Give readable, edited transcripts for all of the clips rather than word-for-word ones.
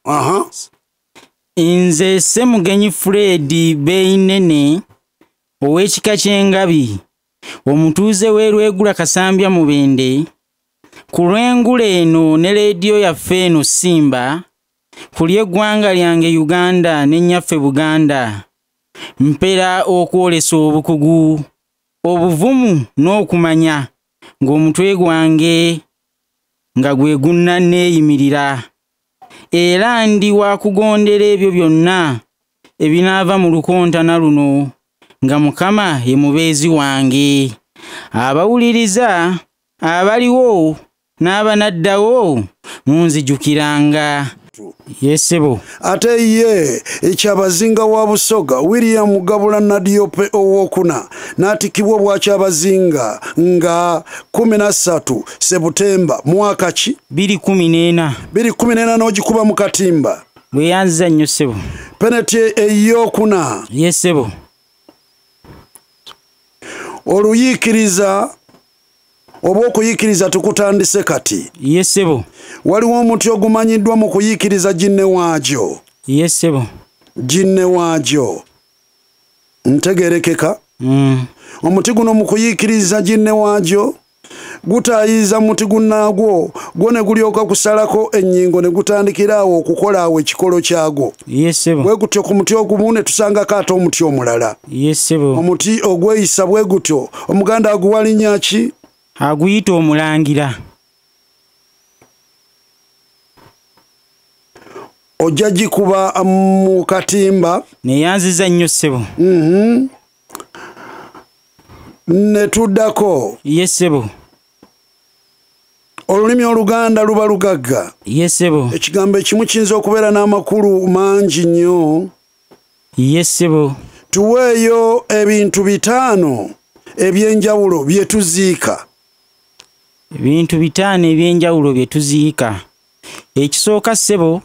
Aha. Nze Ssemugenyi Fred Beinene ow'ekika ky'Engabi omutuuze w'Erwegula Kasambya Mubende ku lw'Engule eno ne leediyo yaffe eno Simba ku ly'eggwanga lyange Uganda ne nnyaffe Buganda mpera okwolesa obukugu obuvumu n'okumanya ng'omutwe gwange nga gwe gunnanneeyimirira era ndi wa kugondera ebyo byonna ebinaava mu lukontana luno nga Mukama ye mubeezi wange. Abawuliriza abaliwo n'abanaddawo munzijukiranga. Yesebo. Ate ye ekyabazinga wa Busoga William Gabula Nadiope owokuna n'atikibwa bwakyabazinga nga 13 Septemba mwaka ki 2014 n'ogikuba mu katimba bwe yanziza nnyo sebo. penalty eyokuna. Yesebo. Oluyikiriza oba okuyikiriza tukutandise kati. Yesebo. Waliwo omuti ogumanyiddwa mu kuyikiriza jinne waagyo. Yesebo. Jinne waagyo ntegerekeka. Omuti guno mu kuyikiriza jinne waagyo gutayiza muti gunnagwo gwo ne gulyoka kusalako ennyingo ne gutandikirawo okukola awo ekikolo kyagwo. Yesebo. Bwe gutyo ku muti ogumu ne tusangako ate omuti omulala. Yesebo. Omuti ogweyisa bwe gutyo Omuganda aguwalinnya ki? Aguyita omulangira. Ojja gikuba mu katimba. Ne yanziza nnyo ssebo. Ne tuddako. Yesebo. Olulimi Oluganda luba lugagga. Yesebo. Ekigambo ekimu kiyinza okubeera n'amakulu mangi nnyo. Yesebo. Tuweeyo ebintu 5 eby'enjawulo bye tuziika. Ebintu 5 eby'enjawulo bye tuziika. Ekisooka ssebo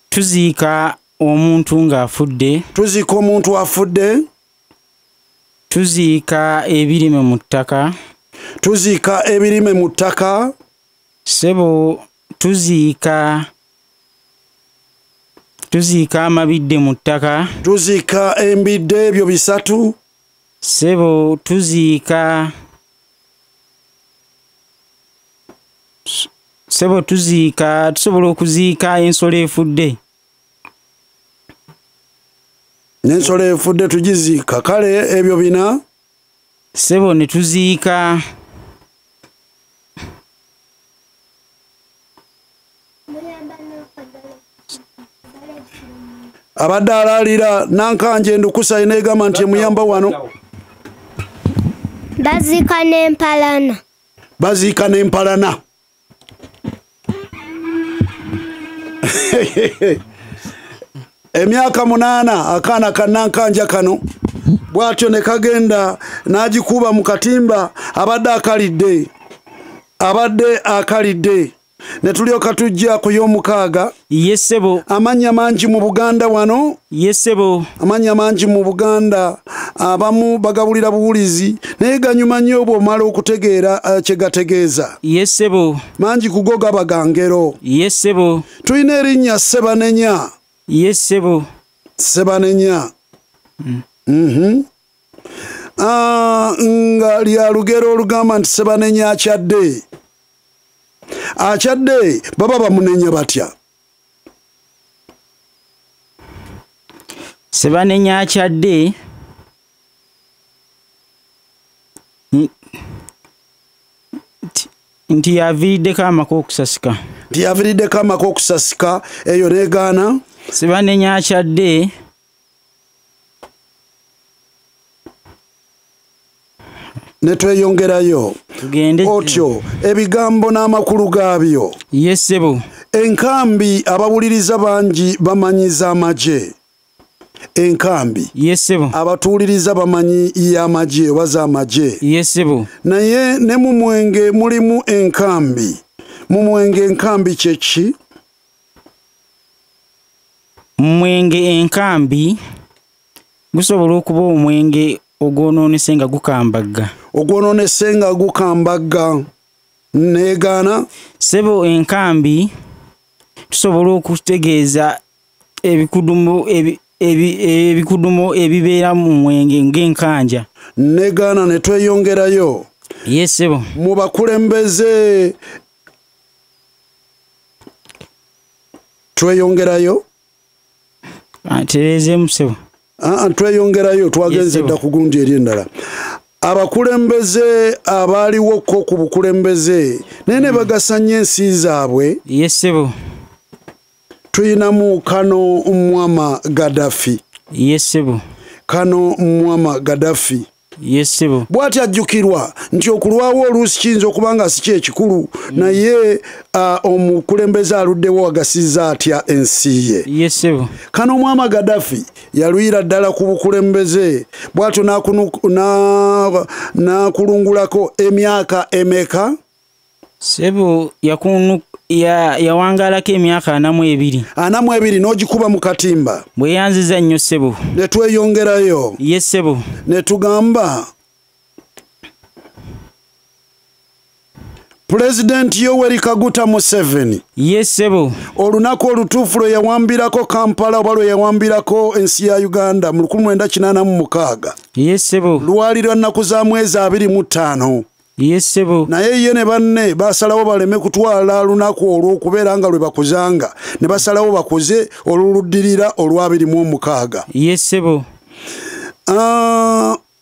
tuziika omuntu ng'afudde. Tuziika omuntu afudde. Tuziika ebirime mu ttaka. Tuziika ebirime mu ttaka. Ssebo tuziika amabidde mu ttaka. Tuziika embidde ebyo 3. Ssebo tuziika tusobola okuziika ensolo efudde. N'ensolo efudde tugiziika. Kale ebyo 4. Ssebo ne tuziika abadde alaalira Nankanje Ndukusa inegamba nti muyamba wano. Baziika n'empalana. Baziika n'empalana. Emyaka 8 akaana ka Nankanja kano bwatyo ne kagenda n'agikuba mu katimba abadde akalidde ne tulyoka tujja ku y'omukaaga. Yesebo. Amannya mangi mu Buganda wano. Yesebo. Amannya mangi mu Buganda abamu bagabulira buwulizi naye ganyuma nnyo bw'omala okutegeera kye gategeeza. Yesebo. Mangi ku go gaba ga ngero. Yesebo. Tulina erinnya Sebanenya. Yesebo. Sebanenya. Nga lya lugero olugamba nti Sebanenya akyadde. Akyadde baba bamunenya batya? Sebanenya akyadde nti yaviiriddeko amaka okusasika. Nti yaviiriddeko amaka okusasika eyo neegaana. Sebanenya akyadde ne tweyongerayo. Tugende otyo ebigambo n'amakulu gaabyo. Yesebo. Enkambi abawuliriza bangi bamanyiza amagye. Enkambi. Yesebo. Abatuuliriza bamanyi y'amagye oba z'amagye. Yesebo. Naye ne mu Mwenge mulimu enkambi. Mu Mwenge enkambi kye ki? Mwenge enkambi gusobola okuba omwenge ogwonoonese nga gukambagga. Ogwonoonese nga gukambagga. Neegaana. Ssebo enkambi tusobola okutegeeza ebikudumo ebibeera mu mwenge ng'enkanja. Ne Ghana ne tweyongerayo. Yes sebo. Mu bakulembeze tweyongerayo. Terezeemu sebo. Tweyongerayo twagenze dda ku gundi eri endala. Abakulembeze abaaliwo ko ku bukulembeze nene bagasanya ensi zaabwe. Yes sebo. Tuyinamu Kano Muammar Gaddafi. Yes sebo. Kano Muammar Gaddafi. Yes sebo. Bw'ati ajjukirwa nti okulwawo oluusi kiyinza okuba nga si kyekikulu naye omukulembeze aluddewo agasizza atya ensi ye. Yes sebo. Kano Muammar Gaddafi yaluyira ddala ku bukulembeze bw'atyo n'akulungulako emyaka emeka? Sebo yawangalako emyaka 42. 42 n'ogikuba mu katimba. Bweyanziza nnyo sebo. Ne tweyongerayo. Yes sebo. Ne tugamba President Yoweri Kaguta Museveni. Yes sebo. Olunaku olutuufu lwe yawambirako Kampala oba lwe yawambirako ensi ya Uganda mu 1986. Yes sebo. Lwali lwa nnaku za mwezi 25. Yes sebo. Naye ye ne banne basalawo baleme kutwala lunaku olw'okubeera nga lwe bakuzanga ne basalawo bakoze oluluddirira olwa 26. Yes sebo.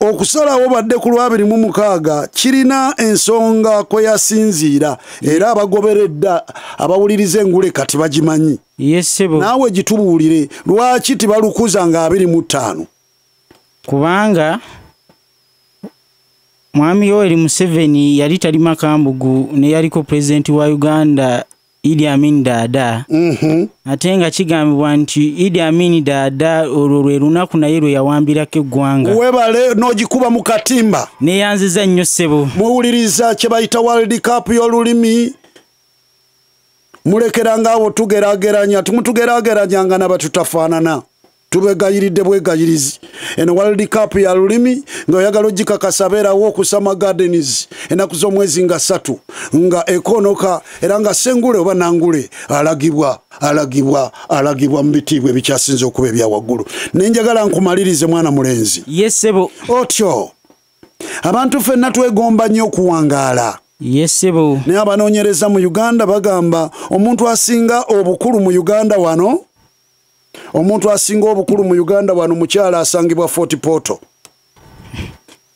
Okusalawo badde ku lwa 26 kirina ensonga kwe yasinziira era abagoberedda abawuliriza Engule kati bagimanyi. Yes sebo. Naawe gitubuulire lwaki tibalukuza nga 25? Kubanga Mwami Yoweri Museveni yali tali makambugu ne yaliko president wa Uganda Idi Amin Dada. Ate nga kigambibwa nti Idi Amin Dada olwo lwe lunaku naye lwe yawambirako eggwanga. Webale n'ogikuba mu katimba. Neyanziza nnyo ssebo. Muwuliriza kye bayita World Cup y'olulimi. Mulekeranga abo tugeraageranya tumutugeraageranyanga n'abatutafaanana. Tubegayiridde bwegayirizi. Eno World Cup ya lulimi nga oyagala ogikakasa beerawo okusama gardens enaku z'omwezi nga 3 nga ekonoka era nga Sengule oba Nangule alagibwa mu bitiibwa ebikyasinze okuba ebya waggulu. Nenjagala nkumalirize mwana mulenzi. Yes sebo. Otyo abantu ffenna twegomba nnyo okuwangaala. Yes sebo. Naye abanoonyereza mu Uganda bagamba omuntu asinga obukulu mu Uganda wano mukyala asangibwa Fort Portal.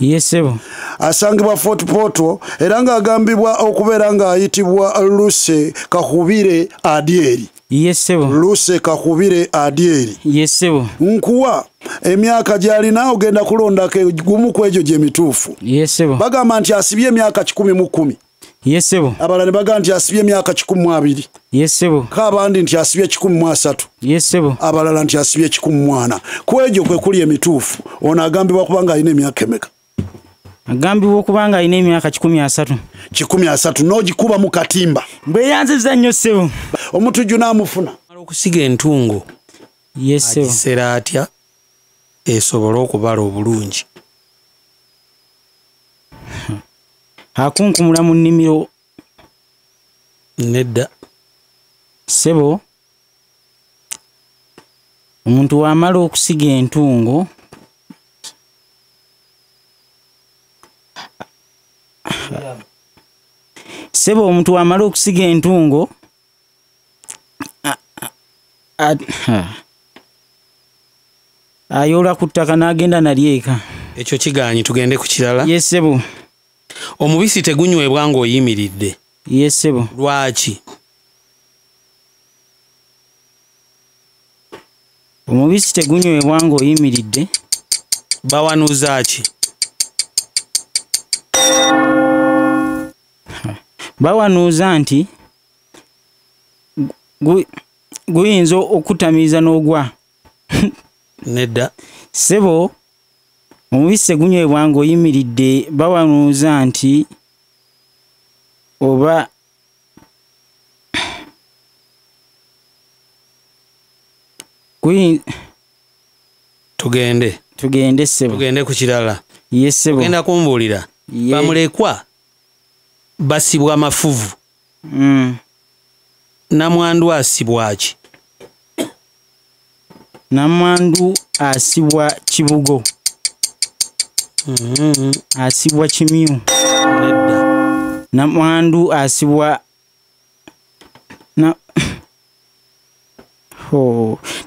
Yes sebo. Asangibwa Fort Portal era nga agambibwa okubeera nga ayitibwa Luse Kahubire Adieri. Yes sebo. Luse Kahubire Adieri. Yes sebo. Nkuwa emyaka gy'alina ogenda kulondako gumu ku egyo gye mituufu. Yes sebo. Bagamba nti asibye emyaka 10. Yes sebo. Abalala ne bagamba nti asibye emyaka 12. Yes sebo. Kabandi nti asibye 13. Yes sebo. Abalala nti asibye 14. Ku egyo kwe kuli emituufu. Ono agambibwa kubanga alina emyaka emeka? Agambibwa okubanga alina emyaka 13. 13 n'ogikuba mu katimba. Bweyanziza nnyo ssebo. Omutujju n'amufuna. Okusiga entungo. Yes sebo. Agisera atya esobola okubala obulungi. Akunkumula mu nnimiro. Nedda. Sebo. Omuntu wamala okusiga entungo Sebo omuntu wamala okusiga entungo ayola ku ttaka n'agenda nalyeka. Ekyo kigaanyi tugende ku kirala. Yes sebo. Omubisi tegunywebwa ng'oyimiridde. Yes sebo. Lwaki? Omubisi tegunywebwa ng'oyimiridde. Bawanuuza ki? Bawanuuza nti guyinza okutamiiza n'ogwa. Nedda. Sebo omubisi tegunywebwa ng'oyimiridde bawanuuza nti oba tugende sebo. Tugende ku kirala. Yes sebo. Tugenda kumbuulira. Bamulekwa basibwa amafuvu. namwandu asibwa ki? Namwandu asibwa kibugo. Asibwa kimyu. Nedda. Namwandu asibwa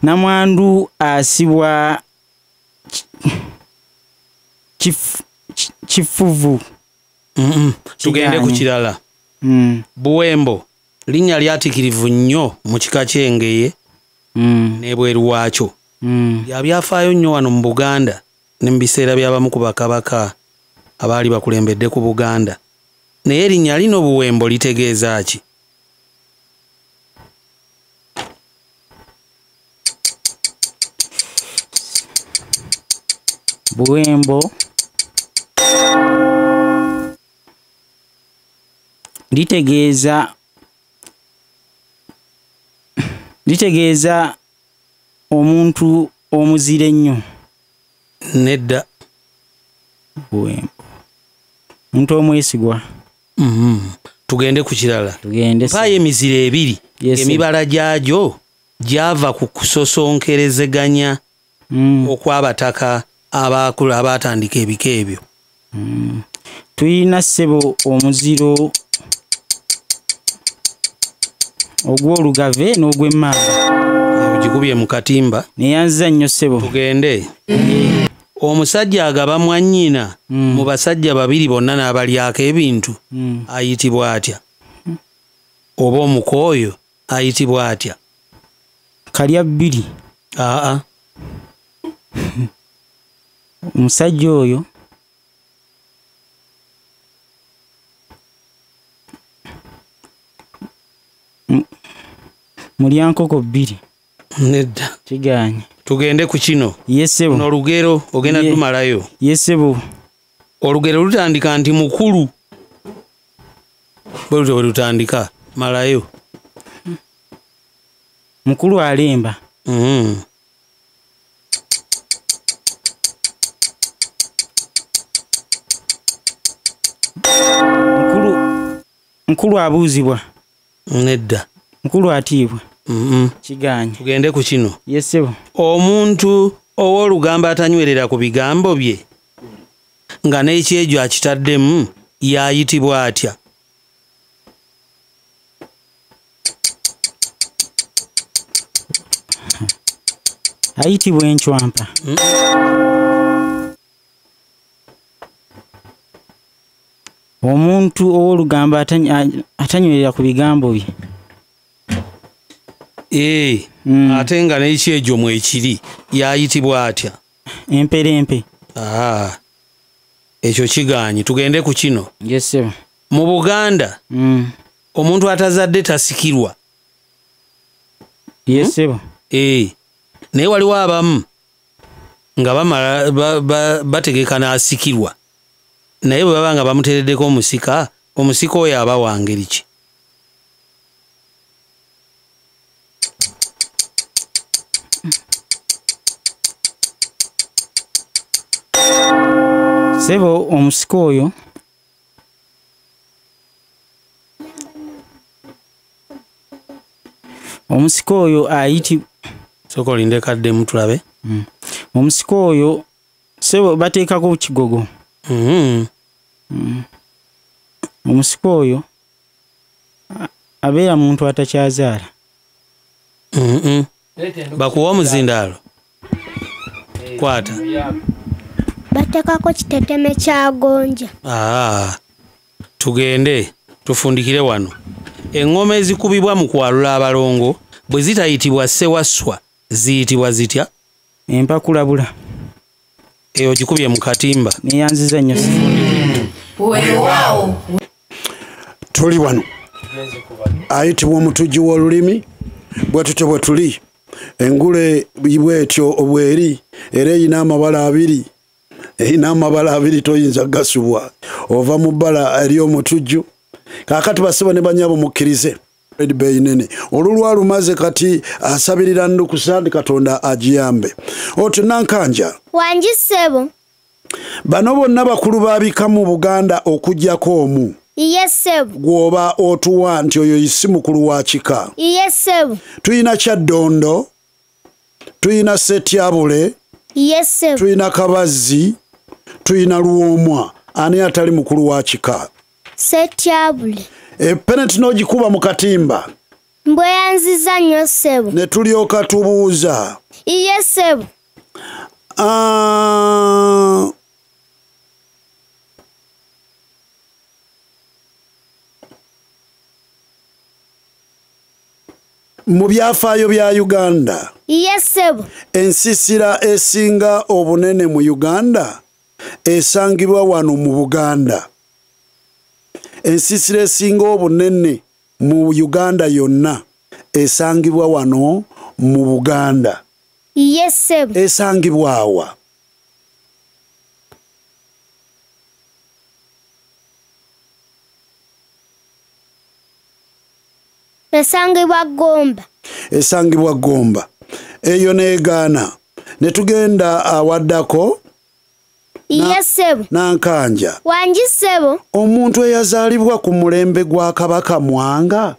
namwandu asibwa kifuvu. Tugende ku kirala. Buwembo linnya lyatikirivu nnyo mu kika ky'Engeye n'ebweru waakyo. Yabyafaayo nnyo wano mu Buganda ne mu biseera by'abamu ku bakabaka abaali bakulembedde ku Buganda. Naye erinnya lino Buwembo litegeeza ki? Buwembo litegeeza omuntu omuzire ennyo. Nedda. Buwembo omuntu omwesigwa. Tugende ku kirala. Mpaayo emiziro ebiri. Emibala gyagyo gyava ku kusosonkerezeganya okw'abataka abaakulu abaatandika ebika ebyo. Tuyina ssebo omuziro ogw'olugave n'ogw'emmamba. Ogikubye mu katimba. Neyanziza nnyo ssebo. Tugende. Omusajja agaba mwannyina mu basajja babiri bonna n'abalyako ebintu ayitibwa atya? Oba omukooyo ayitibwa atya? Kalya bbiri. Omusajja oyo mulyankoko bbiri. Nedda. Kiganye. Tugende ku kino. Yesebo. N'olugero ogenda tumalayo. Yesebo. Olugero lutandika nti mukulu. Bwe lutandika malayo. Mukulu alemba. Mukulu abuuzibwa. Nedda. Mukulu atiibwa. Kiganye. Tugende ku kino. Yesebo. Omuntu ow'olugamba atanywerera ku bigambo bye nga n'ekyejo akitaddemu yayitibwa atya? Ayitibwa encwampa. Omuntu ow'olugamba atanywerera ku bigambo bye. Ate nga n'ekyejo mwekiri yayitibwa atya? Emperempe. Ekyo kiganye. Tugende ku kino. Yesebo. Mu Buganda omuntu atazadde tasikirwa. Yesebo. Naye waliwo abamu nga bamala bategeka n'asikirwa, naye bwe baba nga bamutereddeko omusika oyo aba wa ngeri ki? Sebo omusika oyo ayitibwa soko linde kaddemu tulabe. Omusika oyo sebo bateekako kigogo. Omusika oyo abeera muntu atakyazaala. Bakuwa omuzindaalo. Kwata. Bateekako kiteteme kya gonja. Tugende tufundikire wano. Engoma ezikubibwa mu kwalula abalongo bwe zitayitibwa ssewaswa ziyitibwa zitya? Empakulabula. Eyo gikubye mu katimba. Neyanziza nnyo. Tuli wano. Ayitibwa omutujju w'olulimi bwe tutyo bwe tuli. Engule bwetyo obweri era eyina amabala abiri. Eyina amabala abiri toyinza gasubwa. Ova mu bbala ery'omutujju. Kaakati basiba ne banyabo mukkirize. Bay nene olulwa lumaze kati asabirira ndukusandi Katonda agiyambe. Otu nankanja wanjisebo bano bonna bakulu babika mu Buganda okujjako omu. Iye ssebo. Gwoba otuwa nti oyo yisi mukulu wa kika. Iye ssebo. Tuyina Kyaddondo, tuyina Setyabule, Iye ssebo. tuyina Kabazzi, tuyina Luwomwa. Ani atali mukulu wa kika? Setyabule. Penalty n'ogikuba mu katimba. Mbweyanziza nnyo ssebo. Ne tulyoka tubuuza. Iye ssebo. Mu byafaayo bya Uganda. Iye ssebo. Ensisira esinga obunene mu Uganda esangibwa wano mu Buganda. Ensisira esinga obunene mu Uganda yonna esangibwa wano mu Buganda. Iye ssebo. Esangibwa wa? Esangibwa Gomba. Esangibwa Gomba. Eyo neegaana. Ne tugenda awaddako. Iye ssebo. Nankanja. Wangi ssebo. Omuntu eyazaalibwa ku mulembe gwa Kabaka Mwanga.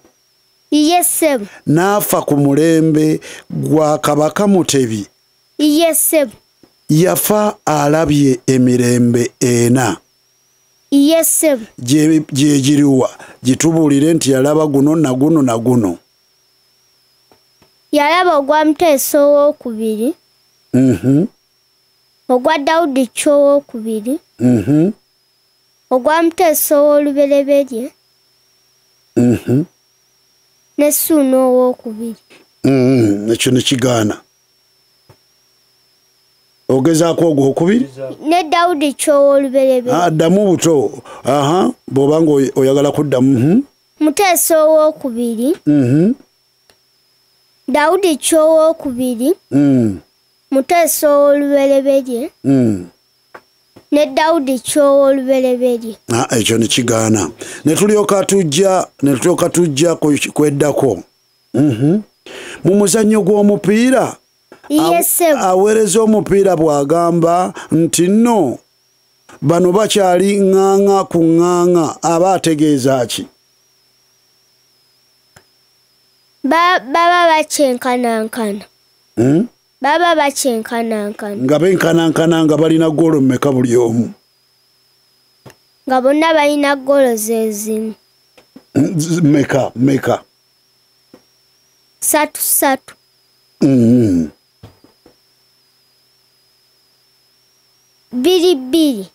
Iye ssebo. N'afa ku mulembe gwa Kabaka Mutebi. Iye ssebo. Yafa alabye emirembe ena. Iye ssebo. Gye giriwa gitubuulire nti yalaba guno na guno na guno. Yalaba ogwa Muteesa owookubiri. Ogwa Dawudi Chwa owookubiri. Ogwa Muteesa ow'olubereberye. Ne Ssuuna owookubiri. Ekyo ne kigaana. Ogezaako ogwokubiri? Ne Dawudi Chwa owoolubereberye. Addamu buto. Bw'oba nga oyagala kuddamu. Muteesa owookubiri. Dawudi Chwa owookubiri. Muteesa ow'olubereberye. Ne Dawudi Chwa owoolubereberye. Ekyo ne kigaana. Ne tulyoka tujja kweddako. Mu muzannyo gw'omupiira. Iye ssebo. Aweereza omupiira bw'agamba nti nno bano bakyali ŋŋaŋa ku ŋŋaŋa aba ategeeza ki? Baba bakyenkanankana. Baba bakyenkanankana. Nga benkanankana nga balina ggoolo mmeka buli omu? Nga bonna balina ggoolo ze zimu. Meka? 3-3. Bbiri.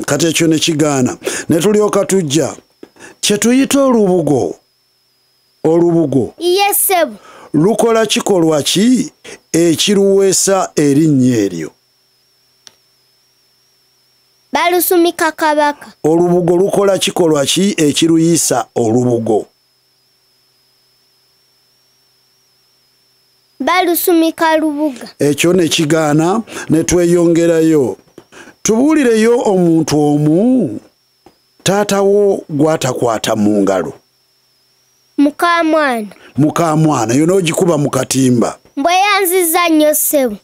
Kati ekyo ne kigaana. Ne tulyoka tujja kye tuyita olubugo. Olubugo. Iye ssebo. Lukola kikolwa ki ekiruweesa erinnya eryo? Balusumika Kabaka. Olubugo lukola kikolwa ki ekiruyisa olubugo? Balusumika Lubuga. Ekyo ne kigaana ne tweyongerayo. Tubuulireyo omuntu omu taatawo gwatakwata mu ngalo. Mukamwana yo n'ogikuba mu katimba. Mbweyanziza nnyo ssebo.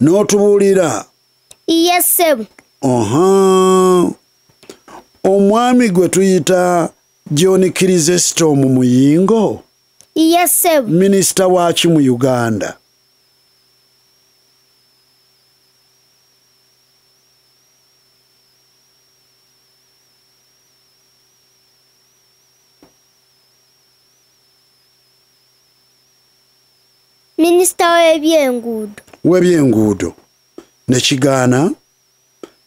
N'otubuulira. Iye ssebo. Omwami gwe tuyita John Chrysostom Muyingo. Iye ssebo. Minisita waki mu Uganda? Minisita w'ebyenguudo. W'ebyenguudo. Ne kigaana.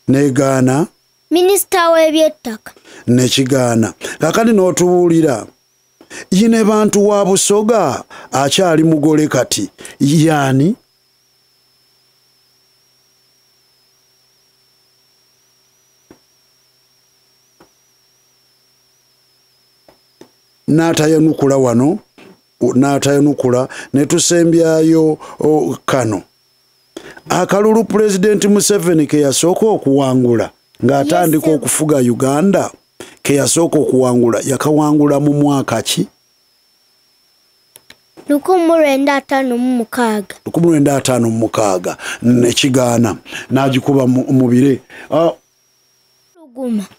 Negaana. Minisita w'ebyettaka. Ne kigaana. Kakati n'otubuulira. Yine bantu wa Busoga akyali mugole kati. Yani? N'atayanukula wano. N'atayanukula ne tusembyayo kano. Akalulu President Museveni ke yasooka okuwangula ng'atandika okufuga Uganda ke yasooka okuwangula yakawangula mu mwaka ki? 1956. Ne kigaana n'agikuba mu bire.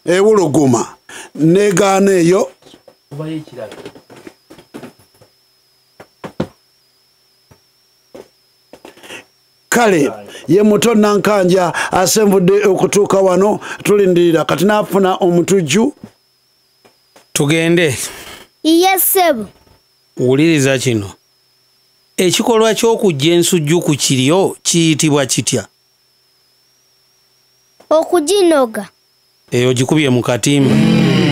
ewuluguma negaana eyo kale ye muto Nankanja asemvudde okutuuka wano tulindirira kati naafuna omutujju tugende iyesebo wuliriza kino ekikolwa ky'okujja ensujju ku kiryo kiyitibwa kitya okuginoga eyo gikubye mu katimba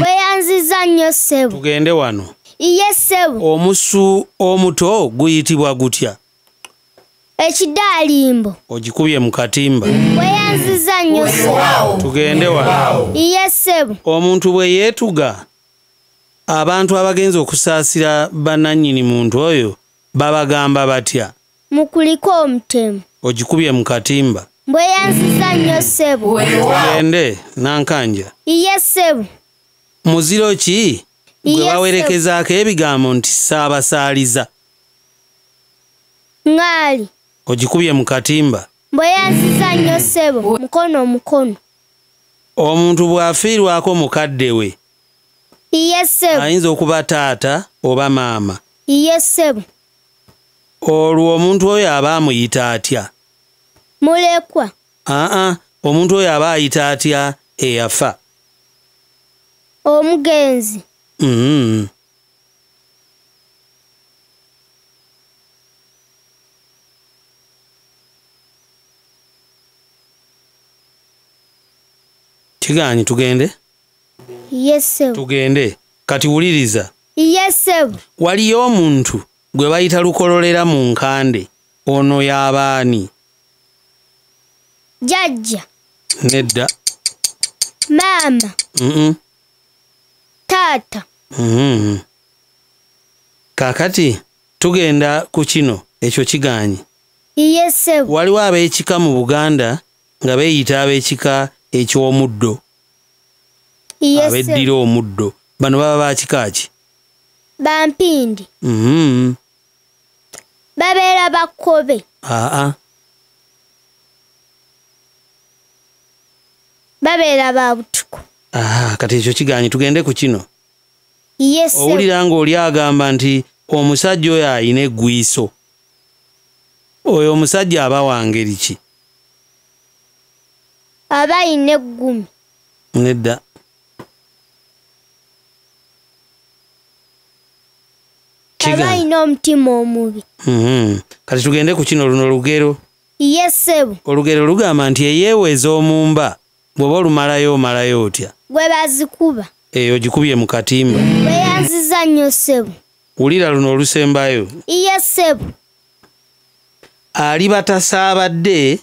weyanziza nnyo ssebo tugende wano iyesebo omusu omuto guyitibwa gutya ekidaalimbo ogikubye mu katimba weyanziza nnyo ssebo tugende wano iyesebo omuntu bwe yeetuga abantu abagenza okusaasira bannannyini muntu oyo babagamba batya mukuliko omutemu ogikubye mu katimba bweyanziza nnyo ssebo tugende Nankanja iyesebo muziro ki gwe Yes, bawerekezaako ebigambo nti saabasaaliza ŋŋaali ogikubye mu katimba bweyanziza nnyo ssebo mukono omuntu bw'afiirwako mukadde we iyesebo ayinza okuba taata oba maama iyesebo olwo omuntu oyo aba amuyita atya mulekwa omuntu oyo aba ayita atya eyafa omugenzi kigaanyi tugende iyesebo tugende kati wuliriza iyesebo waliyo omuntu gwe bayita lukololera mu nkande ono y'abaani jjajja nedda maama taata kaakati tugenda ku kino ekyo kigaanyi iyesebo waliwo ab'ekika mu Buganda nga beeyita ab'ekika eky'omuddo abeddira omuddo bano baba bakika ki bampindi babeera bakkobe babeera ba butuku kati ekyo kigaanyi tugende ku kino iyesebo owulira ng'oli agamba nti omusajja oyo ayina eggwiiso oyo omusajja aba wa ngeri ki aba ayina eggumi nedda aba ayina omutima omubi kati tugende ku kino luno olugero iyesebo olugero lugamba nti eyeeweza omumba bw'oba olumalayo omalayo otya gwe bazikuba eyo gikubye mu katimba weyanziza nnyo ssebo wulira luno olusembayo iyesebo aliba tasaabadde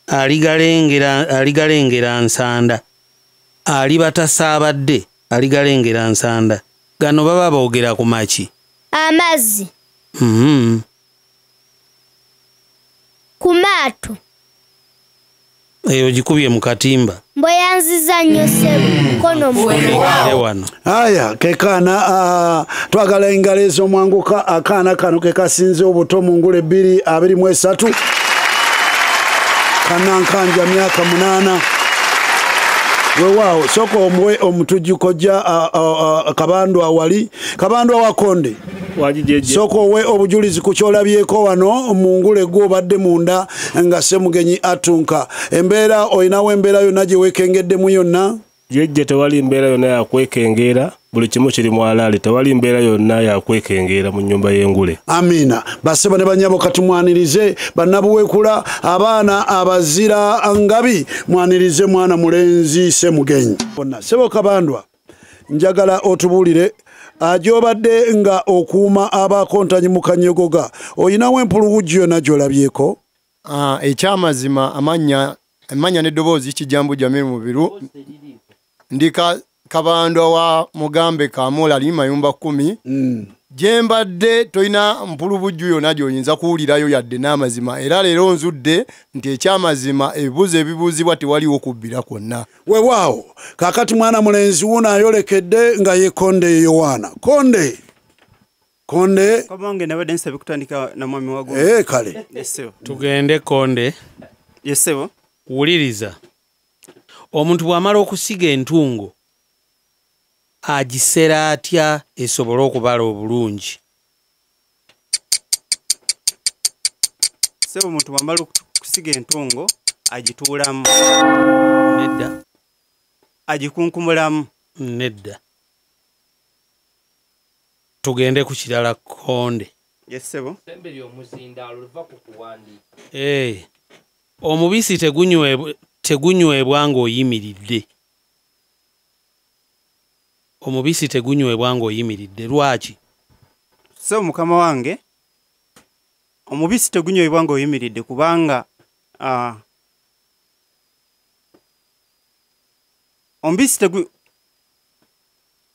aligalengera nsanda aliba tasaabadde aligalengera nsanda gano baba boogera ku maki amazzi ku maato eyo gikubye mu katimba mbweyanziza nnyo ssebo mukono wano aya kekaana twagala engalo ez'omwanguka akaana kano ke kasinze obuto mu Ngule 223 Kanankanja myaka 8 weewaawo sooka omuwe omutujju kojja kabandwa wali kabandwa wakonde sooka owe obujulizi ku kyolabyeko wano mu Ngule gw'obadde munda nga Ssemugenyi atunka embeera olinawo embeera yonna gye weekengeddemu yonna jejje tewali mbeera yonna yakwekengera buli kimu kiri mu alaali tewali mbeera yonna yakwekengera mu nnyumba y'Engule amiina bassebo ne banyabo kati mwanirize bannabuwekula abaana abazira ngabi mwanirize mwana mulenzi Ssemugenyi bonna ssebo kabandwa njagala otubuulire gy'obadde nga okuuma abakontanyi mu Kanyogoga oyinawo empuluwujju yonna gy'olabyeko ekyamazima amanya n'eddoboozi kijambu Jamiru Mubiru ndi kabandwa wa Mugambe Kamola ali mayumba 10 jembadde toyina mpulubujju yonna gy'oyinza kuwulirayo yadde n'amazima era leero nzudde nti ekyamazima ebibuuzibwa tewaliwo kubbira kwonna weewaawo kaakati mwana mulenzi wuno ayolekedde nga ye Konde Yowaana Konde kabange nabadde nsaba kutandika na mwami wago kale yesebo tugende Konde yesebo wuliriza omuntu bw'amala okusiga entungo agisera atya esobole okubala obulungi? Sebo omuntu bw'amala okusiga entungo agituulamu. Nedda. Agikunkumulamu. Nedda. Tugende ku kirala konde. Yes sebo. Omubisi tegunywebwa ng'oyimiridde. Omubisi tegunywebwa ng'oyimiridde. Lwaki? Sebo mukama wange, omubisi tegunywebwa ng'oyimiridde kubanga omubisi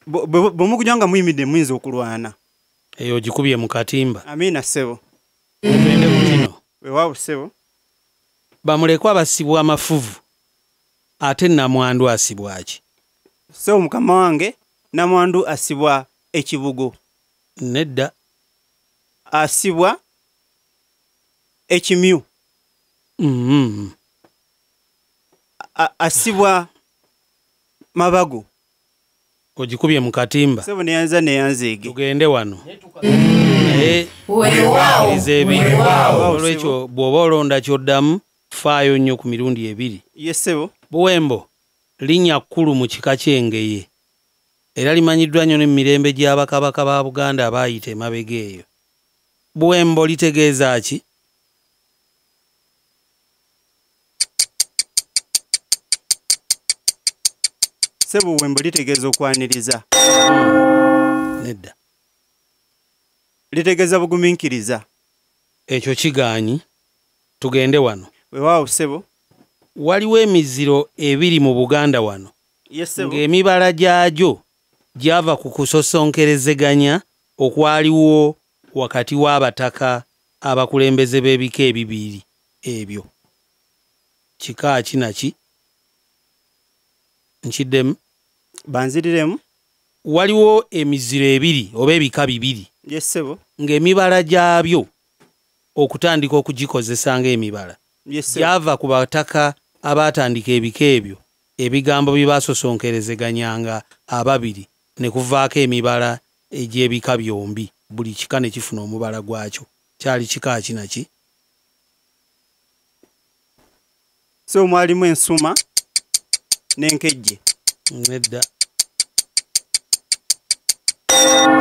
bw'omugunywa nga muyimiridde muyinza okulwana. Eyo gikubye mu katimba. Amiina sebo. Tugende ku kino. Weewaawo sebo. Bamulekwa basibwa amafuvu ate namwandu asibwa ki? Sebo mukama wange, namwandu asibwa ekibugo. Nedda. Asibwa ekimyu. Asibwa mabago. Ogikubye mu katimba. Sebo neyanzeege. Tugende wano. Olwekyo bw'oba olonda kyoddamu faayo nnyo ku mirundi ebiri. Yes sebo. Buwembo linnya kkulu mu kika ky'Engeye era limanyiddwa nnyo ne mu mirembe gy'abakabaka ba Buganda abaayita emabega eyo. Buwembo litegeeza ki? Sebo buwembo litegeeza okwaniriza. Nedda. Litegeeza bugumiikiriza. Ekyo kigaanyi. Tugende wano. Weewaawo sebo. Waliwo emiziro ebiri mu Buganda wano. Yes sebo. Ng'emibala gyagyo gyava ku kusosonkerezeganya okwaliwo wakati w'abataka abakulembeze b'ebika ebibiri ebyo. Kika ki naki? Nkiddemu. Banziriremu. Waliwo emiziro ebiri oba ebika bibiri. Yes sebo. Ng'emibala gyabyo okutandika okugikozesa ng'emibala. Yes sebo. Gyava ku bataka abatandika ebika ebyo ebigambo bye basosonkerezeganyanga ababiri ne kuvaako emibala egy'ebika byombi. Buli kika ne kifuna omubala gwakyo. Kyali kika ki naki? So mwalimu ensuma n'enkejje. Nedda.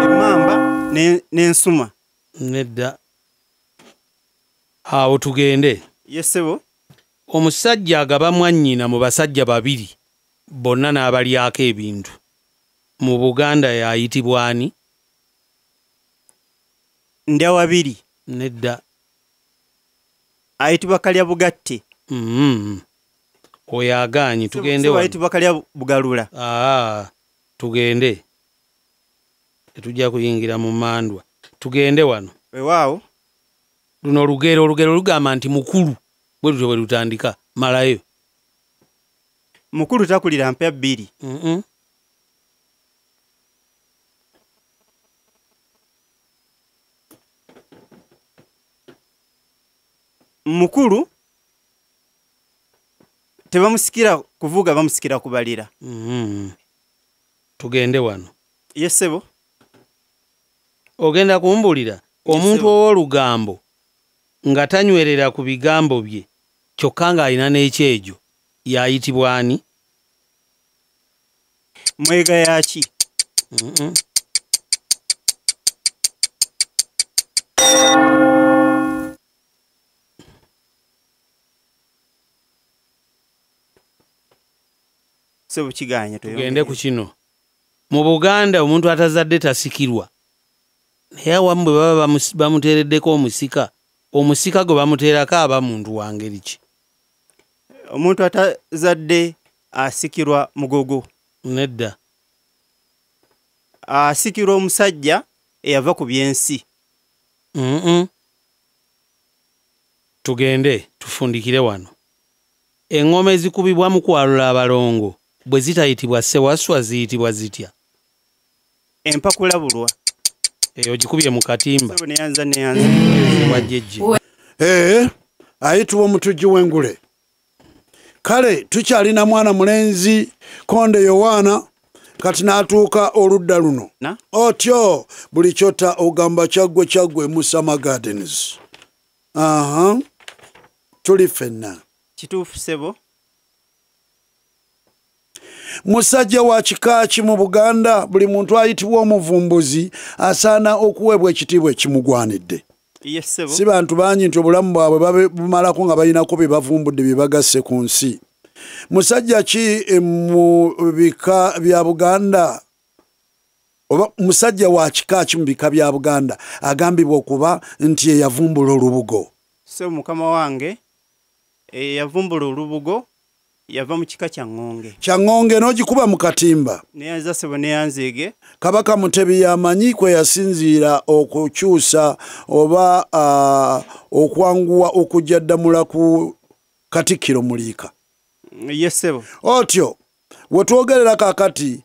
Emmamba n'ensuma. Nedda. Awo tugende. Yes sebo. Omusajja agaba mwannyina mu basajja babiri bonna n'abalyako ebintu. Mu Buganda yayitibwa ani? Ndyawabiri. Nedda. Ayitibwa kalya bugatte. Oyo agaanyi. Tugende wano. Ayitibwa kalya bugalula. Tugende. Tetujja kuyingira mu mandwa. Tugende wano. Weewaawo. Luno olugero lugamba nti mukulu. Bwe lutyo bwe lutandika. Malayo. Mukulu takulira mpya bbiri. Mukulu tebamusikira kuvuga, bamusikira kubalira. Tugende wano. Yes sebo. Ogenda kumbulira omuntu ow'olugambo nga tanywerera ku bigambo bye kyokka ng'alina n'ekyejo yayitibwa ani? Mwega yaki. Sebo kiganye tugende ku kino. Mu Buganda omuntu atazadde tasikirwa. Naye awamu bwe baba bamuteereddeko omusika, omusika gwe bamuteerako aba muntu wa ngeri ki? Omuntu atazadde asikirwa mugogo. Nedda. Asikirwa omusajja eyava ku byensi. Tugende tufundikire wano. Engoma ezikubibwa mu kwalula abalongo bwe zitayitibwa ssewaswa ziyitibwa zitya? Empakulabulwa. Eyo gikubye mu katimba. Sebo neyanza. Wajjejje. Ayitibwa omutujju w'engule. kale tukyalina mwana mulenzi Konde Yowaana kati n'atuuka oludda luno otyo buli kyota ogamba kyaggwe Musama Gardens. Tuli ffenna kituufu ssebo. Musajja wa kika ki mu Buganda buli muntu ayitibwa omuvumbuzi asaana okuweebwa ekitiibwa ekimugwanidde. Si bantu bangi nti obulamu bwabwe bumalako nga balinako bye bavumbudde bye bagasse ku nsi. Musajja ki mu bika bya Buganda oba musajja wa kika ki mu bika bya Buganda agambibwa okuba nti ye yavumbula olubugo? So mukama wange yavumbula olubugo yava mu kika kya Ngonge. Kya Ngonge n'ogikuba mu katimba. Neyanza sebo neyanzeege. Kabaka Mutebi yamanyi kwe yasinziira okukyusa oba okwanguwa okujja ddamula ku Katikkiro Muliika. Yes sebo. Otyo wetwogerera kakati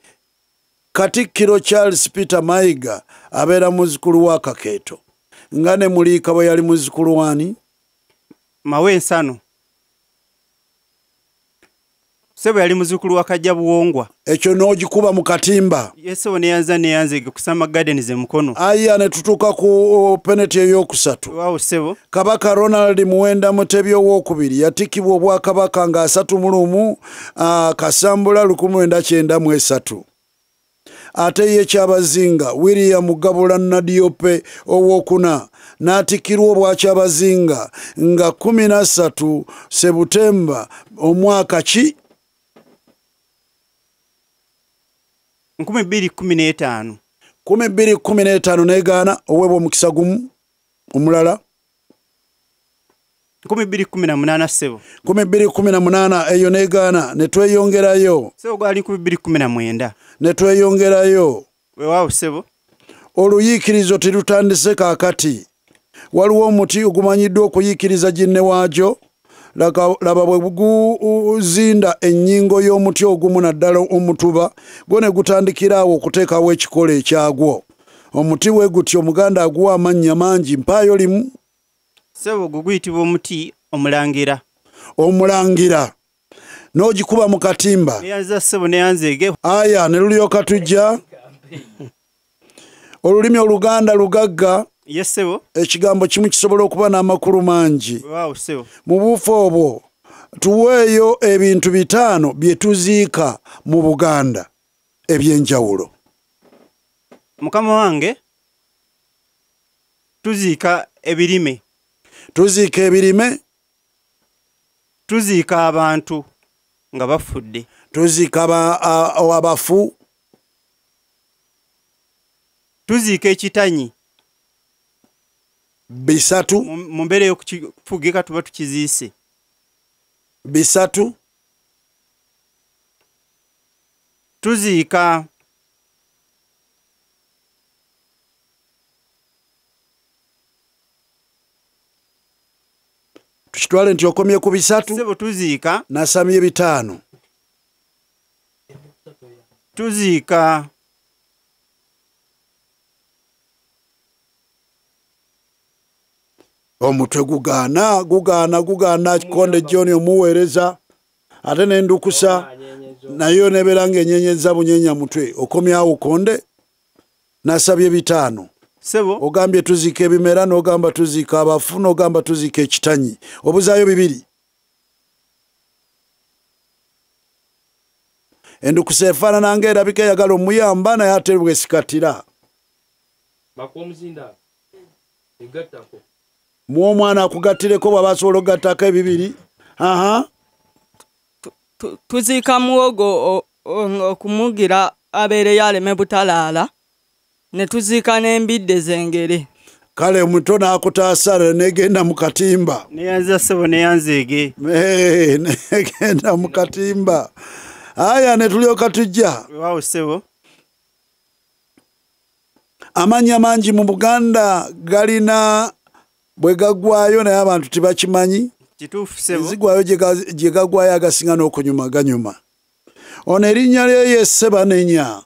Katikkiro Charles Peter Mayiga abeera muzzukulu wa Kakeeto nga ne Muliika bwe yali muzzukulu wani Mawensano. Sebo yali muzzukulu wa Kajjabuwongwa. Ekyo n'ogikuba mu katimba. Yeso neyanzeege kusama Gardens mukono. Aya ne tutuuka ku penalty ey'okusatu. Waawo sebo. Kabaka Ronald Muwenda Mutebi ow'okubiri yatikibwa obwakabaka nga 31 Kasambula 1993. Ate ye Kyabazinga William Gabula Nadiope ow'okuna n'atikirwa obwakyabazinga nga 13 Sebutemba omwaka ki 2015. 2015 negaana oweebwa omukisa gumu omulala 2018 sebo. 2018 eyo negaana ne tweyongerayo. Sebo gwali 2019. Ne tweyongerayo. Weewaawo sebo. Oluyiikirizo terutandise kaakati. Waliwo omuti ogumanyiddwa okuyiikiriza ginne waagyo. Laba bwe guzinda ennyingo y'omuti ogumu naddala omutuba gwo ne gutandikira awo okuteekawo ekikolo ekyagwo. Omuti we gutyo Omuganda aguwa amannya mangi mpaayo limu. Sebo guyitibwa omuti omulangira. Omulangira. N'ogikuba mu katimba. Neyanza sebo neyanzeege. Aya ne lulyoka tujja. Olulimi Oluganda lugagga. Yes sebo. Ekigambo kimu kisobola okuba n'amakulu mangi. Waaw sebo. Mu bufu obwo tuweeyo ebintu 5 bye tuziika mu Buganda ebyenjawulo. Mukama wange tuziika ebirime. Tuziika ebirime. Tuziika abantu nga bafudde. Tuziika abafu. Tuziika ekitanyi. 3 mu mbeera y'okufugika tuba tukiziise. 3 tuziika tukitwale nti okomye ku 3 sebo tuziika nasamye 5 tuziika omutwe gugaana Konde John omuweereza ate n'endukusa nayo nebeera ng'enyenyeza bunyenya mutwe okomyawo Konde nasabye 5 sebo ogambye tuziika ebimera n'ogamba tuziika abafu n'ogamba tuziika ekitanyi obuzaayo 2 endukusa efaanana ng'erabika eyagala omuyamba naye ate bwesikatira muomwana akugattireko bw'aba asobola okugattako 2 tuziika muwogo okumugira abeereyo aleme butalaala ne tuziika n'embidde zengere. Kale omuto n'akutaasa negenda mu katimba. Neyanza sebo neyanzeege. Negenda mu katimba. Aya ne tulyoka tujja. Waawo sebo. Amannya mangi mu Buganda galina bwe gaggwayo naye abantu tebakimanyi. Kituufu sebo. Zigwayo gye gaggwayo agasinga n'okunyuma. Ono erinnya lye Sebanenya.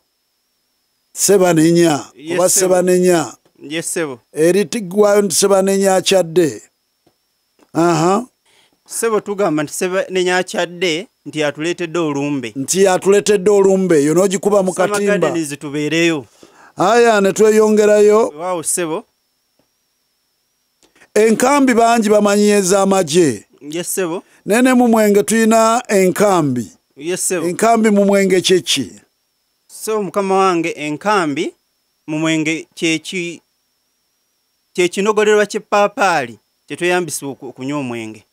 Sebanenya oba Sebanenya. Yes sebo. Eritigwayo Sebanenya akyadde. Sebo tugamba nti sebe nenyakyadde nti atuleetedde olumbe. Nti atuleetedde olumbe eyo n'ogikuba mu katimba. Samagadenizi tubeereyo. Aya ne tweyongerayo. Waawo sebo. Enkambi bangi bamanyi ez'amagye. Yes sebo. Nene mu Mwenge tulina enkambi. Yes sebo. Enkambi mu Mwenge kyeki? So mukama wange enkambi mu Mwenge kyekinogolerwa ky'epaapaali kyetweyambisa okunywa omwenge.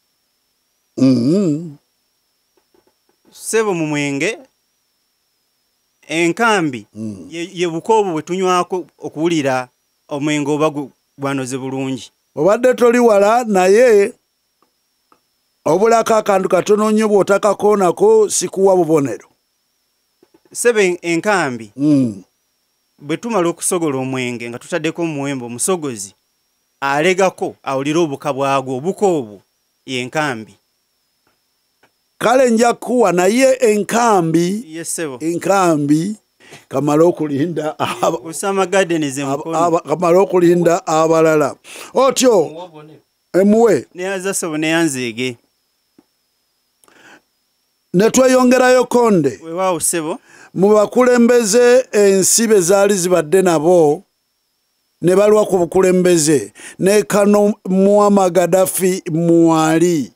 Sebo mu Mwenge enkambi ye bukoobo bwe tunywako okuwulira omwenge oba gwanoze bulungi. Obadde toli wala naye obulako akantu katono nnyo bw'otakakoonako sikuwa bubonero. Sebe enkambi bwe tumala okusogola omwenge nga tutaddeko omuwembe omusogozi alegako awulira obuka bwagwo obukoobo yenkambi. Kale nja kuwa naye enkambi. Yes sebo. Enkambi kamala okulinda Osama Gardens emkono. Kamala okulinda abalala. Otyo emuwe. Neyaza sebo neyanzeege. Ne tweyongerayo konde. Weewaawo sebo. Mu bakulembeze ensibe zaali zibadde nabo ne balwa ku bukulembeze ne kano Muammar Gaddafi mwali.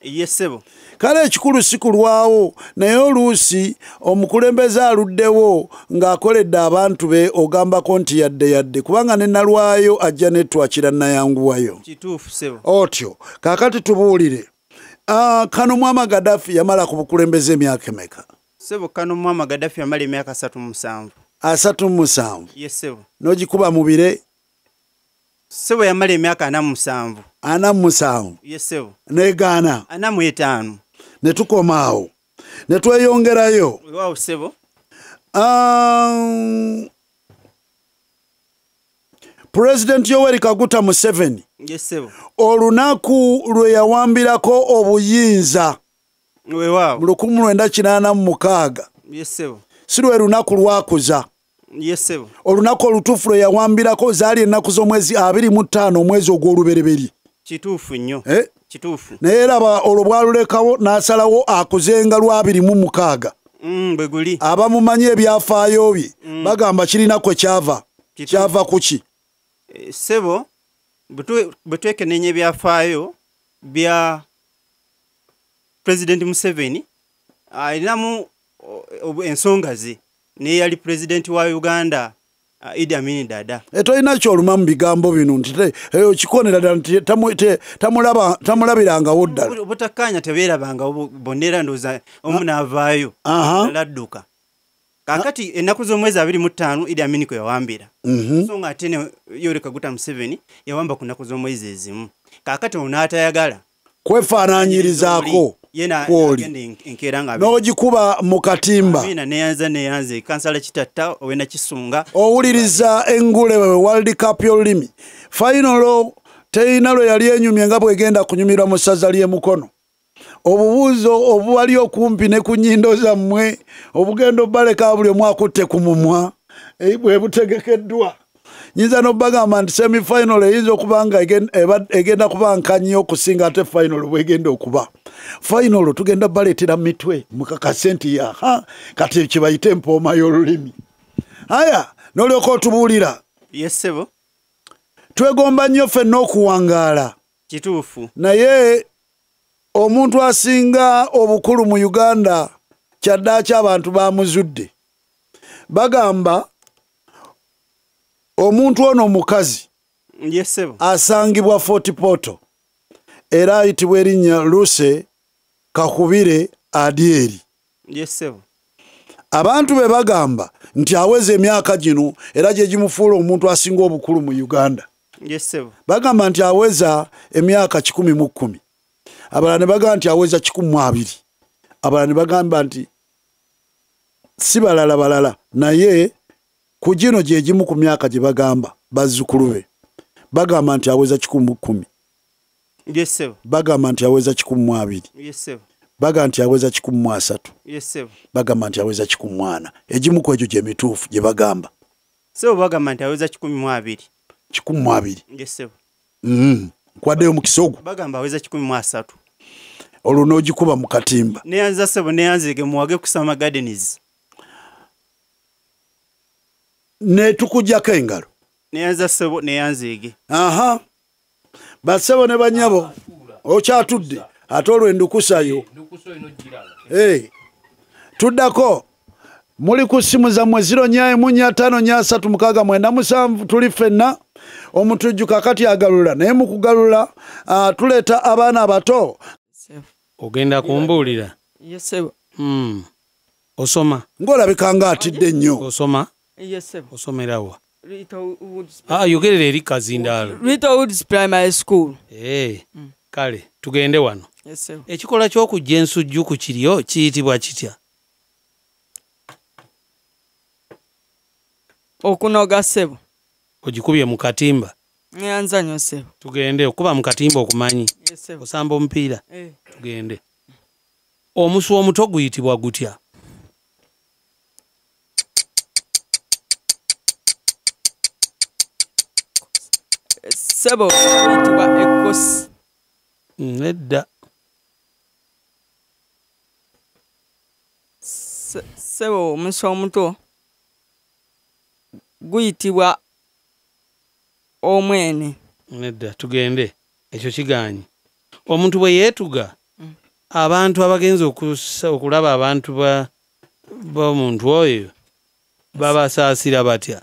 Yes sebo. Kale ekikulu sikulwawo naye oluusi omukulembeze aluddewo ng'akoledde abantu be ogambako nti yadde kubanga ne nalwayo ajja netwakira nayanguwayo. Kituufu sebo. Otyo kaakati tubuulire kano Muammar Gaddafi yamala ku bukulembeze emyaka emeka? Sebo kano Muammar Gaddafi yamala emyaka 37. 37. Yes sebo. N'ogikuba mu bire? Sebo yamala emyaka 47. 47. Yes sebo. Negaana 45. ne tukomaawo ne tweyongerayo. Waawo sebo. President Yoweri Kaguta Museveni. Yes sebo. Olunaku lwe yawambirako obuyinza Weewaawo. 1986. Yes sebo. Si lwe lunaku lwakuza. Yes sebo. Olunaku olutuufu lwe yawambirako zaali ennaku z'omwezi 25 omwezi ogw'olubereberye. Kituufu nnyo. Kituufu. Naye laba olwo bwalulekawo n'asalawo akuzenga lwa 26. Bwe guli. Abamumanyi ebyafaayo bye bagamba kirina kwe kyava. Kyava kuki? Sebo bwe twekenenya ebyafaayo bya President Museveni alinamu ensonga ze ne yali president wa Uganda Idi Amin Dada. Tolina kyoluma mu bigambo bino nti kikonera ddala nti tamulabirangawo ddala. Obutakkaanya tebeerabanga bonnera ndowooza omu n'avaayo ladduka. Kaakati ennaku z'omwezi 25 Idi Amin kwe yawambira. So nga ate ne Yoweri Kaguta Museveni yawamba ku nnaku z'omwezi ezimu. Kaakati ono n'atayagala kwefaanaanyirizaako kwoli n'ogikuba mu katimba. Neyanze kansala kitatta owena kisunga. Owuliriza Engule World Cup y'olulimi final teyina lwe yali enyumye nga bwegenda kunyumirwa mu ssaza ly'e Mukono. Obubuuzo obuwali okumpi ne ku nnyindo zammwe obugendo baleka buli omu akutte ku mumwa bwe butegekeddwa. Nyinza n'obagamba nti semi-final eyinza okuba nga egenda kuba nkanyi okusinga ate final bwegenda okuba. Final tugenda baleetera mitwe mukakase nti kati kibayite empooma y'olulimi. Aya n'olyoka otubuulira. Yes sebo. Twegomba nnyo ffenna okuwangaala. Kituufu. Naye omuntu asinga obukulu mu Uganda kyaddaaki abantu bamuzudde. Bagamba omuntu ono mukazi asangibwa Fort Portal era ayitibwa erinnya Luse Kakubire Adyeri. Abantu be bagamba nti aweze emyaka gino era gye gimufuula omuntu asinga obukulu mu Uganda. Bagamba nti aweza emyaka 10. Abalala ne bagamba nti aweza 12. Abalala ne bagamba nti si balala naye ku gino gye gimu ku myaka gye bagamba bazzukulu be. Bagamba nti aweza 10. Bagamba nti aweza 12. Bagamba nti aweza 13. Bagamba nti aweza 14. Egimu ku egyo gye mituufu gye bagamba. Bagamba nti aweza 12. 12. Nkwaddeyo mu kisogo. Bagamba aweza 13. olwo n'ogikuba mu katimba. Neyanza sebo neyanzige muwage kusama gardens. Ne tukujjako engalo. Neyanza sebo neyanzige. Aha. Basebo ne banyabo. Okyatudde. Ate olwo endukusayo. Tuddako. Muli ku ssimu zammwe 0845369 tuli ffenna. Omutujju kakati agalula naye mu kugalula tuleeta abaana abato. Ogenda kumbuulira? Yes sebo. Osoma? Ng'olabika ng'atidde nnyo. Osoma? Yes sebo. Osomerawa? Woods. Yogerera eri Kazindaalo. Woods Primary School. Kale tugende wano. Yes sebo. Ekikola ky'okujja ensujju ku kiryo kiyitibwa kitya? Okunoga sebo. Ogikubye mu katimba? Neyanza nnyo sebo. Tugende okuba mu katimba okumanyi. Yes sebo. Osamba omupiira? Tugende. Omusu omuto guyitibwa gutya? Sebo guyitibwa ekkosi. Nedda. Sebo omusu omuto guyitibwa omwene. Nedda. Tugende. Ekyo kigaanyi. Omuntu bwe yeetuga abantu abagenza okulaba abantu b'omuntu oyo babasaasira batya?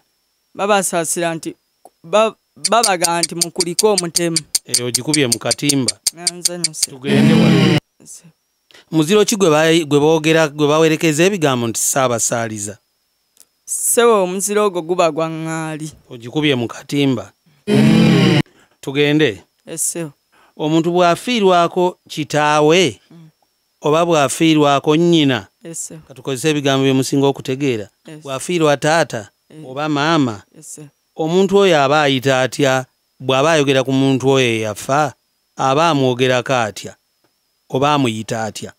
Babasaasira nti babaga nti mukuliko omutemu. Ogikubye mu katimba. Tugende wano. Muziro ki gwe boogera gwe bawerekeza ebigambo nti Ssaabasaaliza? Sebo omuziro ogwo guba gwa ŋŋaali. Ogikubye mu katimba. Tugende. Sebo. Omuntu bw'afiirwako kitaawe oba bw'afiirwako nnyina, katukozesa ebigambo bye musinga okutegeera, bw'afiirwa taata oba maama, omuntu oyo aba ayita atya? Bw'aba ayogera ku muntu oyo eyafa aba amwogerako atya oba amuyita atya?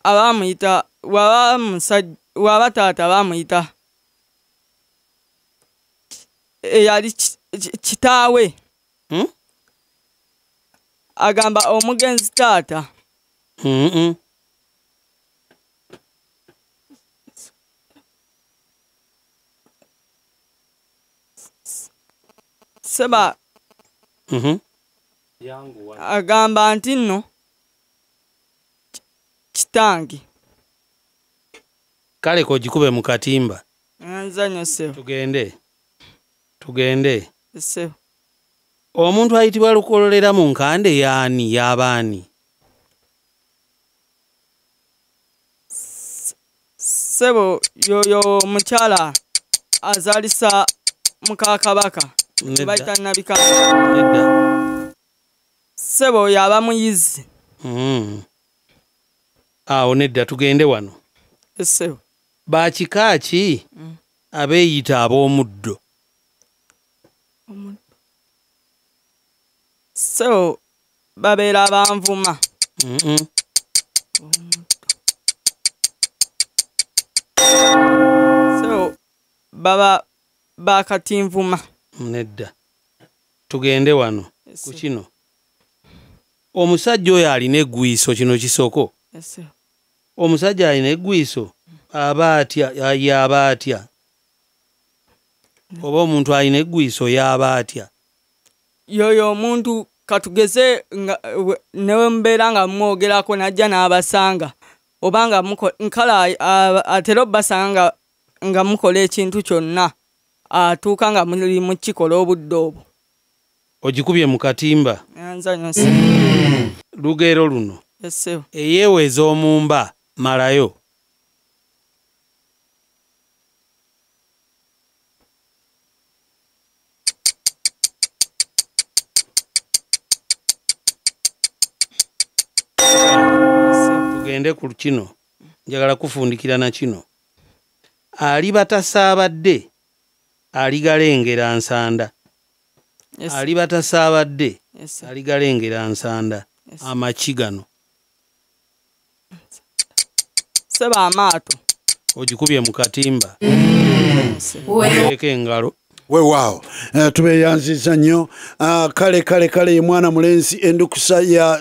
Abamuyita waba taata bamuyita eyali kitaawe. Agamba omugenzi taata. Seba agamba nti nno kitange. Kale ko gikube mu katimba. Nzanyo sebo. Tugende. Sebo. Omuntu ayitibwa lukololera mu nkande yaani y'abaani? Sebo yoyo mukyala azalisa muka Kabaka. Baita nabika. Nedda. Sebo yaba muyizi. Nedda. Tugende wano. Sebo. Bakika ki abeeyita ab'omuddo? So babeera banvuma. So baba bakatinvuma. Nedda. Tugende wano ku kino. Omusajja oyo alina eggwiiso kino kisoko. Omusajja alina eggwiiso aba atya yaba atya? Oba omuntu alina eggwiiso yaba atya? Yoyo omuntu katugeze newe mbeera nga mwogerako najja n'abasanga obanga nkala atera obbasanga nga mukola ekintu kyonna atuuka nga muli mu kikola obudde obwo. Ogikubye mu katimba. Nzanyo lugero luno. Eyeeweza omumba malayo. Tugende ku kino. Njagala kufundikira na kino. Aliba tasaabadde aligalengera nsanda. Aliba tasaabadde aligalengera nsanda. Amaki gano. Seba amaato. Ogikubye mu katimba. Weeke engalo. weewaawo tubeyanziza nnyo kale ye mwana mulenzi endukusa ya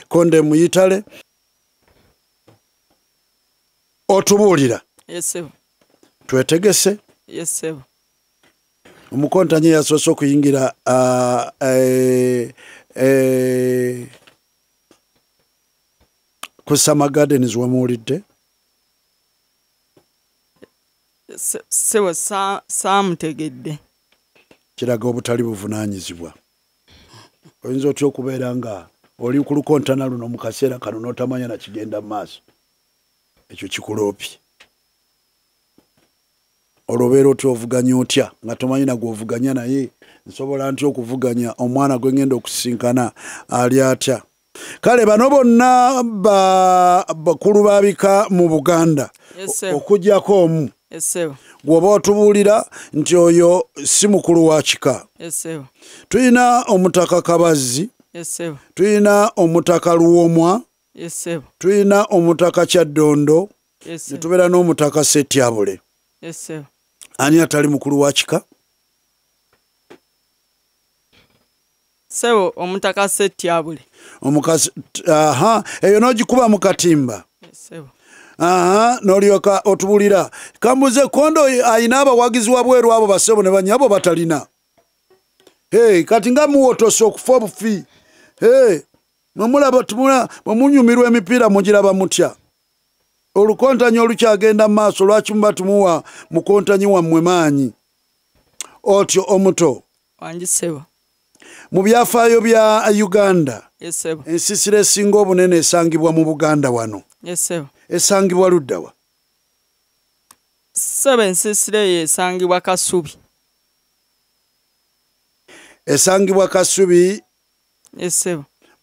konde muyitale otubuulira twetegese omukontanye yasoose okuyingira ku Summer Gardens wemuwulidde sebo saamutegedde kiraga obutali buvunaanyizibwa oyinza otya okubeera nga oli ku lukontana luno mu kaseera kano n'otamanya nakigenda mu maaso ekyo kikuloopye olwobeera otya ovuganya otya nga tomanyi nagwe ovuganya naye nsobola ntya okuvuganya omwana gwe ngenda okusisinkana ali atya kale bano bonna bakulu babika mu Buganda okujjako omu gwoba otubuulira nti oyo si mukulu wa kika tuyina omutaka Kabazzi tuyina omutaka Luwomwa tuyina omutaka Kyaddondo ne tubeera n'omutaka Ssetyabule ani atali mukulu wa kika sebo omutaka Ssetyabule omukazi eyo n'ogikuba mu katimba n'olyoka otubulira kambuze kondo ayina abawagizi wabweru abo basebo ne banyabo batalina kati nga muwotose okufa obufi mwemunyumirwa emipiira mugiraba mutya olukontanyi olukyagenda mu maaso lwaki muba tumuwa mukontanyi wammwe maanyi otyo omuto wangisebo mu byafaayo bya Uganda ensisiro esinga obunene esangibwa mu Buganda wano esangibwa luddawa sebo ensisiro eyo esangibwa Kasubi esangibwa Kasubi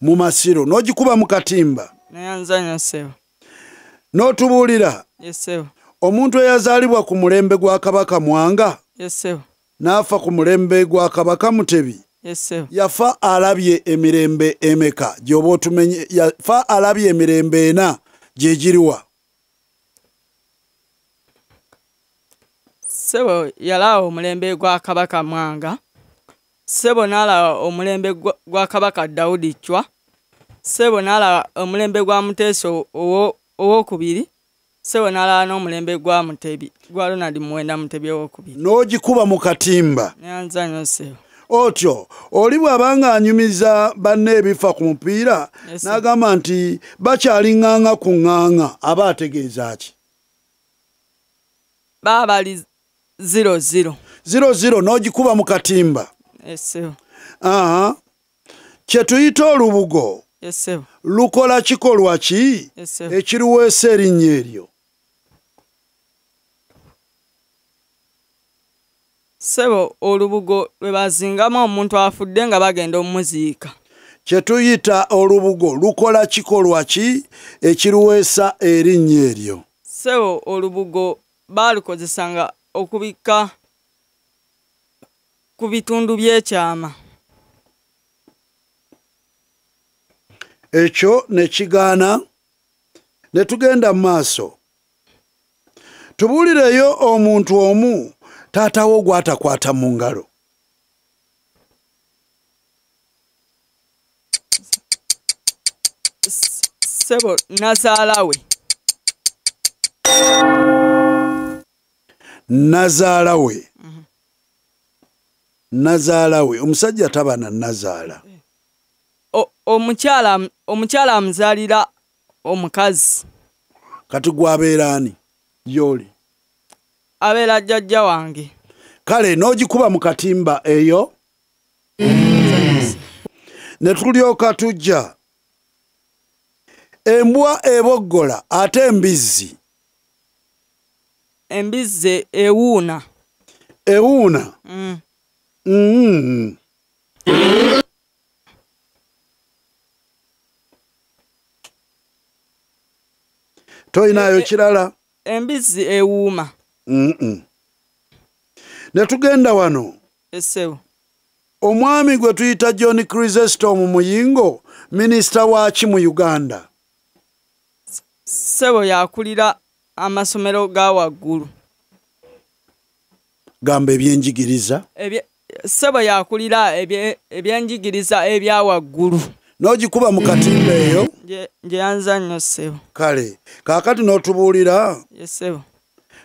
mu Masiro n'ogikuba mu katimba nayanzanya sebo n'otubuulira omuntu eyazaalibwa ku mulembe gwa Kabaka Mwanga n'afa ku mulembe gwa Kabaka Mutebi yafa alabye emirembe emeka gyoba otumenye yafa alabye emirembe ena gyegiriwa sebo yalaba omulembe gwa Kabaka Mwanga sebo n'alaba omulembe gwa Kabaka Daudi Chwa sebo n'alaba omulembe gwa Muteso owokubiri sebo n'alaba n'omulembe gwa Mutebi gwa Ronald Muwenda Mutebi owokubiri n'ogikuba mu katimba nayanzanya sebo otyo oli bw'abanga anyumiza banne ebifa ku mupiira n'agamba nti bakyali ŋŋaŋa ku ŋŋaŋa aba ategeeza ki baabali 00 n'ogikuba mu katimba kye tuyita olubugo lukola kikolwa ki ekiriweesa erinnya eryo sebo olubugo lwe bazingamu omuntu afudde nga bagenda omuziika kye tuyita olubugo lukola kikolwa ki ekiriweesa erinnya eryo sebo olubugo baalukozesanga okubika ku bitundu by'ekyama ekyo ne kigaana ne tugenda mu maaso tubuulireyo omuntu omu taatawo gwatakwata mu ngalo sebo nazaalawe nazaalawe omusajja taba na nazaala omukyala amuzaalira omukazi kati gwabeera ani gy'oli abeera jjajja wange kale n'ogikuba mu katimba eyo ne tulyoka tujja embwa eboggola ate embizzi ewuuna toyinayo kirala embizzi ewuuma ne tugenda wano omwami gwe tuyita John Chrysostom Muyingo minisita waaki mu Uganda sebo yakulira amasomero ga waggulu gamba ebyenjigiriza ssebo yakulira ebyenjigiriza ebya waggulu n'ogikuba mu katimba eyo gye yanza nnyo ssebo kale kaakati n'otubuulira ssebo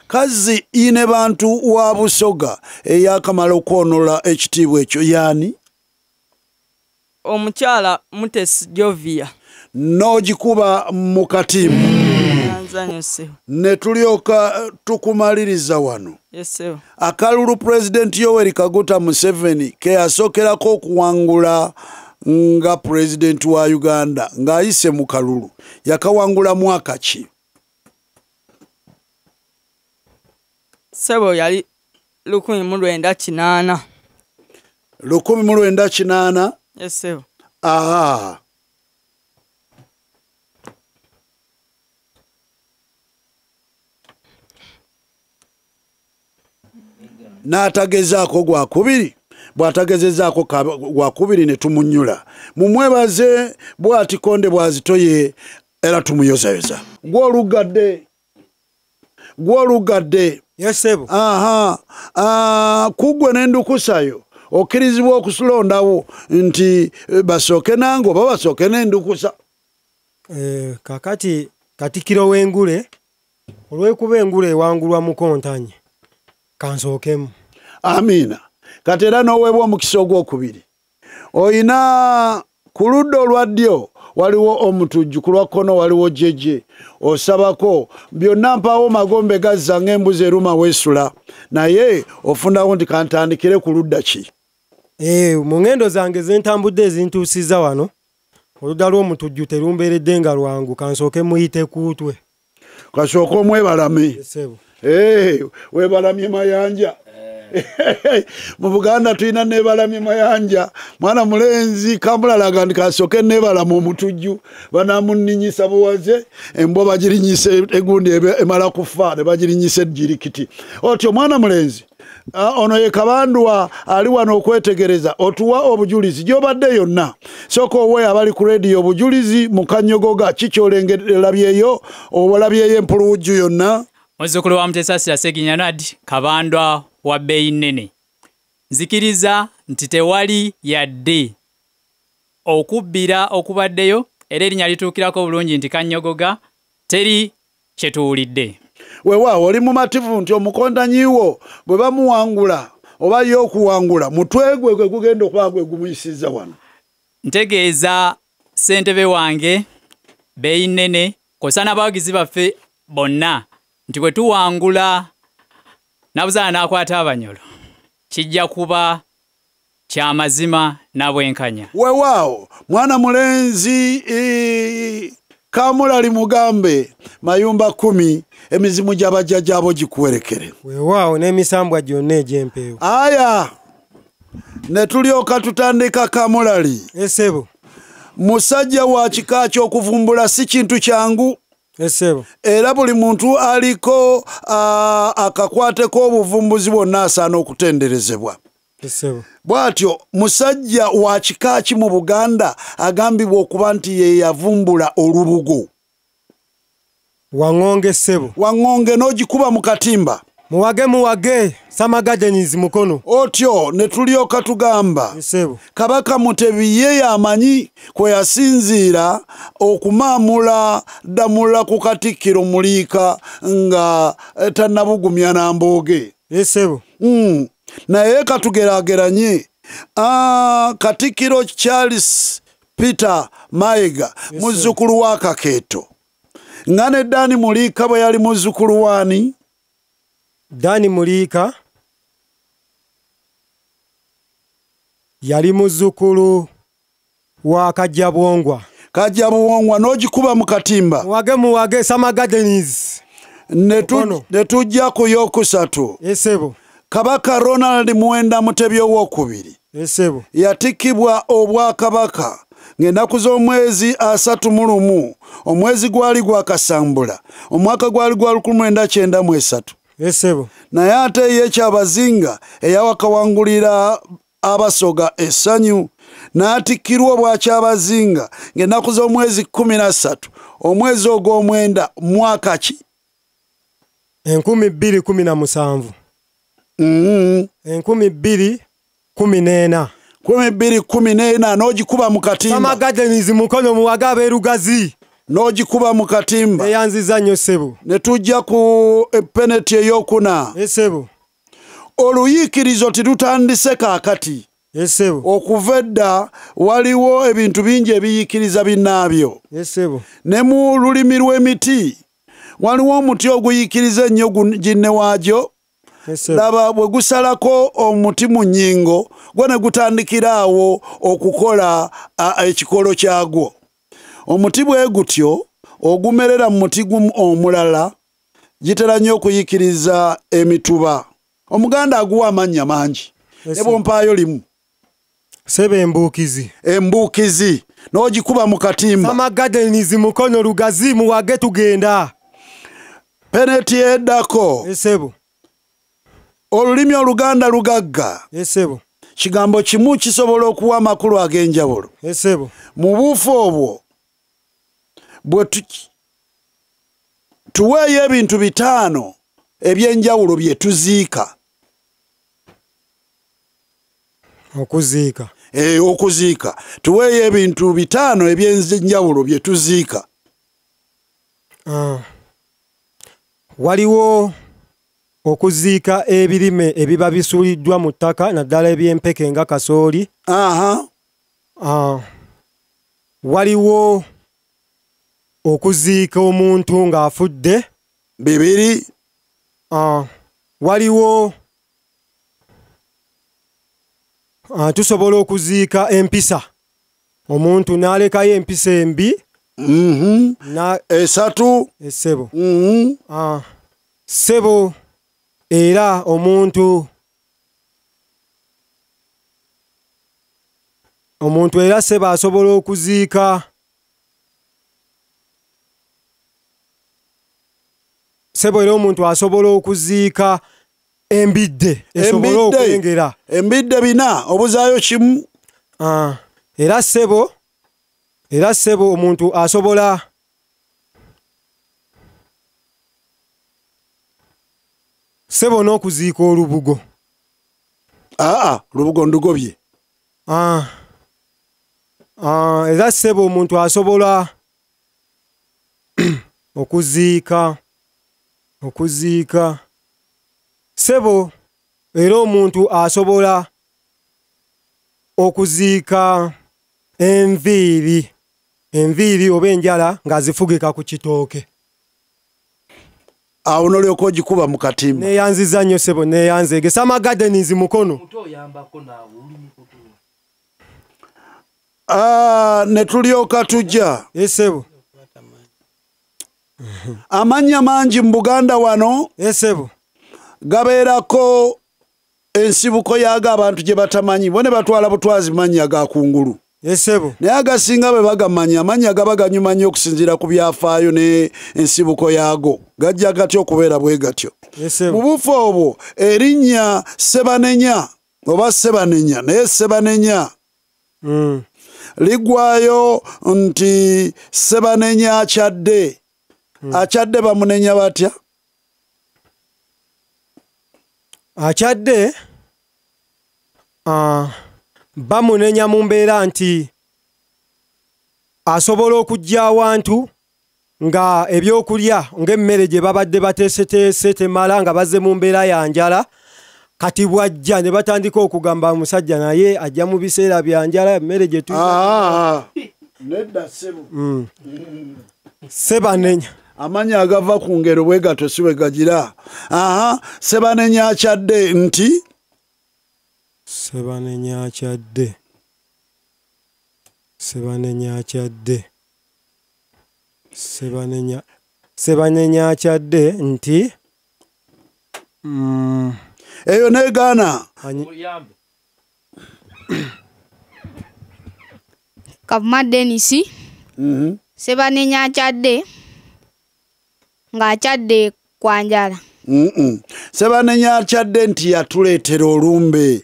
kazi ine bantu wa Busoga eyakamala okwonola ekitiibwa ekyo yaani omukyala Mutesi Jovia n'ogikuba mu katimba yanza nnyo ssebo ne tulyoka tukumaliriza wano ssebo akalulu pulezidenti Yoweri Kaguta Museveni ke yasookerako okuwangula nga pulezidenti wa Uganda ng'ayise mu kalulu yakawangula mwaka ki ssebo yali 1908 1908 ssebo aha n'atagezaako gwakubiri bw'atagezezaako gwakubiri ne tumunyula mumwebaze bw'ati konde bwazitoye era tumuyozayoza gw'olugadde yesebo kugwe n'endukusayo okkirizibwa okusulondawo nti basooke nange oba basooke n'endukusa kakati Katikkiro w'Engule olw'ekuba Engule ewangulwa mu kontanye kansookemu amiina kati era n'oweebwa omukisa ogwokubiri oyina ku ludda olwa ddyo waliwo omutujju ku lwa kkono waliwo jeje osabako byonna mpaawo magombe gazza ng'embuzi eruma weesula naye ofundawo nti kantandikire ku ludda ki mu ngendo zange zentambudde ezintuusiza wano oludda lw'omutujju terumbeeredde nga lwangu kansooke muyite kuutwe kasooka omwebalame weebalamye mayanja mu Buganda tulina neebalamye mayanja mwana mulenzi kamulalaga ndi kasooke neebalama omutujju banaamunninyisa buwaze embwa bagirinyise egundi emala kufa ne bagirinyisa ejjirikiti otyo mwana mulenzi ono ye Kabandwa ali wano okwetegereza otuwa obujulizi gy'obadde yonna sooka owe abali ku rediyo obujulizi mu Kanyogoga kikyolengerabyeyo obalabyeyo empuluwujju yonna muzzukulu wa Mutesasira Seginyana Kabandwa wa bbeeyi nnene nzikiriza nti tewali yadde okubbira okubaddeyo era erinnya lituukirako bulungi nti Kanyogoga teri kyetuwulidde weewaawo oli mumativu nti omukondanyiwo bwe bamuwangula oba ye okuwangula mutwe gwe gwe gugenda okuba gwe gumuyisizza wano ntegeeza ssentebe wange bbeeyi nnene kw'ossa n'abawagizi baffe bonna nti bwe tuwangula nabuzaala n'akwata Abanyolo kijja kuba kya mazima n'abwenkanya weewaawo mwana mulenzi Kamulali mugambe mayumba 10 emizimu gy'abajjajjaabo gikuwerekere weewaawo n'emisambwa gyonna egy'empeewo aya ne tulyoka tutandika Kamulali esebo musajja wa kika ky'okuvumbula si kintu kyangu esebo era buli muntu aliko akakwateko obuvumbuzi bwonna asaana okutenderezebwa esebo bw'atyo musajja wa kika ki mu Buganda agambibwa okuba nti ye yavumbula olubugo Wang'onge esebo Wang'onge n'ogikuba mu katimba muwage Sama Gardens mukono otyo ne tulyoka tugamba esebo Kabaka Mutebi ye yamanyi kwe yasinziira okumaamula ddamula ku Katikkiro Muliika nga tannabugumya na mbooge esebo naye katugerageranye Katikkiro Charles Peter Mayiga muzzukulu wa Kakeeto nga ne Dani Muliika bwe yali muzzukulu waani Dani Muliika yali muzzukulu wa Kajjabwongwa n'ogikuba mu katimba muwage Sama Gardens ne tujja ku yokusatu esebo Kabaka Ronald Muwenda Mutebi owokubiri esebo yatikkibwa obwakabaka ng'ennaku z'omwezi 31 omwezi gwali gwa Kasambula omwaka gwali gwa 1993 esebo naye ate ye Kyabazinga eyawakawangulira Abasoga essanyu n'atikkirwa obwa Kyabazinga ng'ennaku z'omwezi 13 omwezi ogw'omwenda mwaka ki 2017 2014 2014 n'ogikuba mu katimba. Sama Gardens mukono muwaga berugazi n'ogikuba mu katimba. Eyanziza nnyo ssebo. Ne tujja ku penalty ey'okuna. Ssebo. Oluyiikirizo tilutandise kaakati. Ssebo. Okuva edda waliwo ebintu bingi ebiyiikiriza binnaabyo. Ssebo. Ne mu lulimi lw'emiti waliwo omuti oguyiikiriza ennyo ginne waagyo. Laba bwe gusalako omuti mu nnyingo gwo ne gutandikira awo okukola ekikolo kyagwo. Omuti bwe gutyo ogumerera mu muti omulala gitera nnyo okuyiikiriza emituba. Omuganda aguwa amannya mangi ne bwompaayo limu. Sebe embuukizi. Embuukizi n'ogikuba mu katimba. Sama Gardens mukono lugazi muwage tugenda. Penalty eddako. Ssebo. Olulimi Oluganda lugagga. Ssebo. Kigambo kimu kisobola okuwa amakulu ag'enjawulo. Ssebo. Mu buufu obwo bwe tuweeyo ebintu 5 eby'enjawulo bye tuziika. Okuziika. Okuziika. Tuweeyo ebintu 5 eby'enjawulo bye tuziika. Waliwo okuziika ebirime ebiba bisuuliddwa mu ttaka naddala eby'empeke nga kasooli. Waliwo okuziika omuntu ng'afudde. 2. Waliwo tusobola okuziika empisa. Omuntu n'alekayo empisa embi. 3. Ssebo. Ssebo era omuntu era ssebo asobola okuziika. Ssebo era omuntu asobola okuziika embidde esobola okwengera. Embidde 4 obuzaayo kimu. Era ssebo omuntu asobola ssebo n'okuziika olubugo. Lubugo ndugobye. Era ssebo omuntu asobola okuziika ssebo era omuntu asobola okuziika enviiri oba enjala ng'azifugika ku kitooke. Awo n'olyoka ogikuba mu katimba. Neeyanziza nnyo ssebo, neeyanzege. Sama Gardens mukono. Ne tulyoka tujja. Ssebo. Amannya mangi mu Buganda wano. Ssebo. Gabeerako ensibuko y'ago abantu gye batamanyi. Bo ne batwala butwazi mannya ga kungulu. Ssebo. Naye agasinga bwe bagamanya amannya gaba ganyuma nnyo okusinziira ku byafaayo ne ensibuko yaago. Gajja gatyo okubeera bwe gatyo. Mu buufu obwo erinnya Sebanenya oba Sebanenya naye Sebanenya ligwayo nti Sebanenya akyadde. Akyadde bamunenya batya? Akyadde bamunenya mu mbeera nti asobola okujja awantu nga ebyokulya ng'emmere gye babadde bateeseteese temala nga bazze mu mbeera ya njala. Kati bwajja ne batandika okugamba omusajja naye ajja mu biseera bya njala emmere gye tu. Nedda ssebo. Sebanenya. Amanya agava ku ngero bwe gato si bwe gagira. Sebanenya akyadde nti. Sebanenya akyadde. Sebanenya akyadde. Sebanenya akyadde nti. Eyo neegaana. Kavuma Dennis. Sebanenya akyadde ng'akyadde kwa njala. Sebanenya akyadde nti yatuleetera olumbe.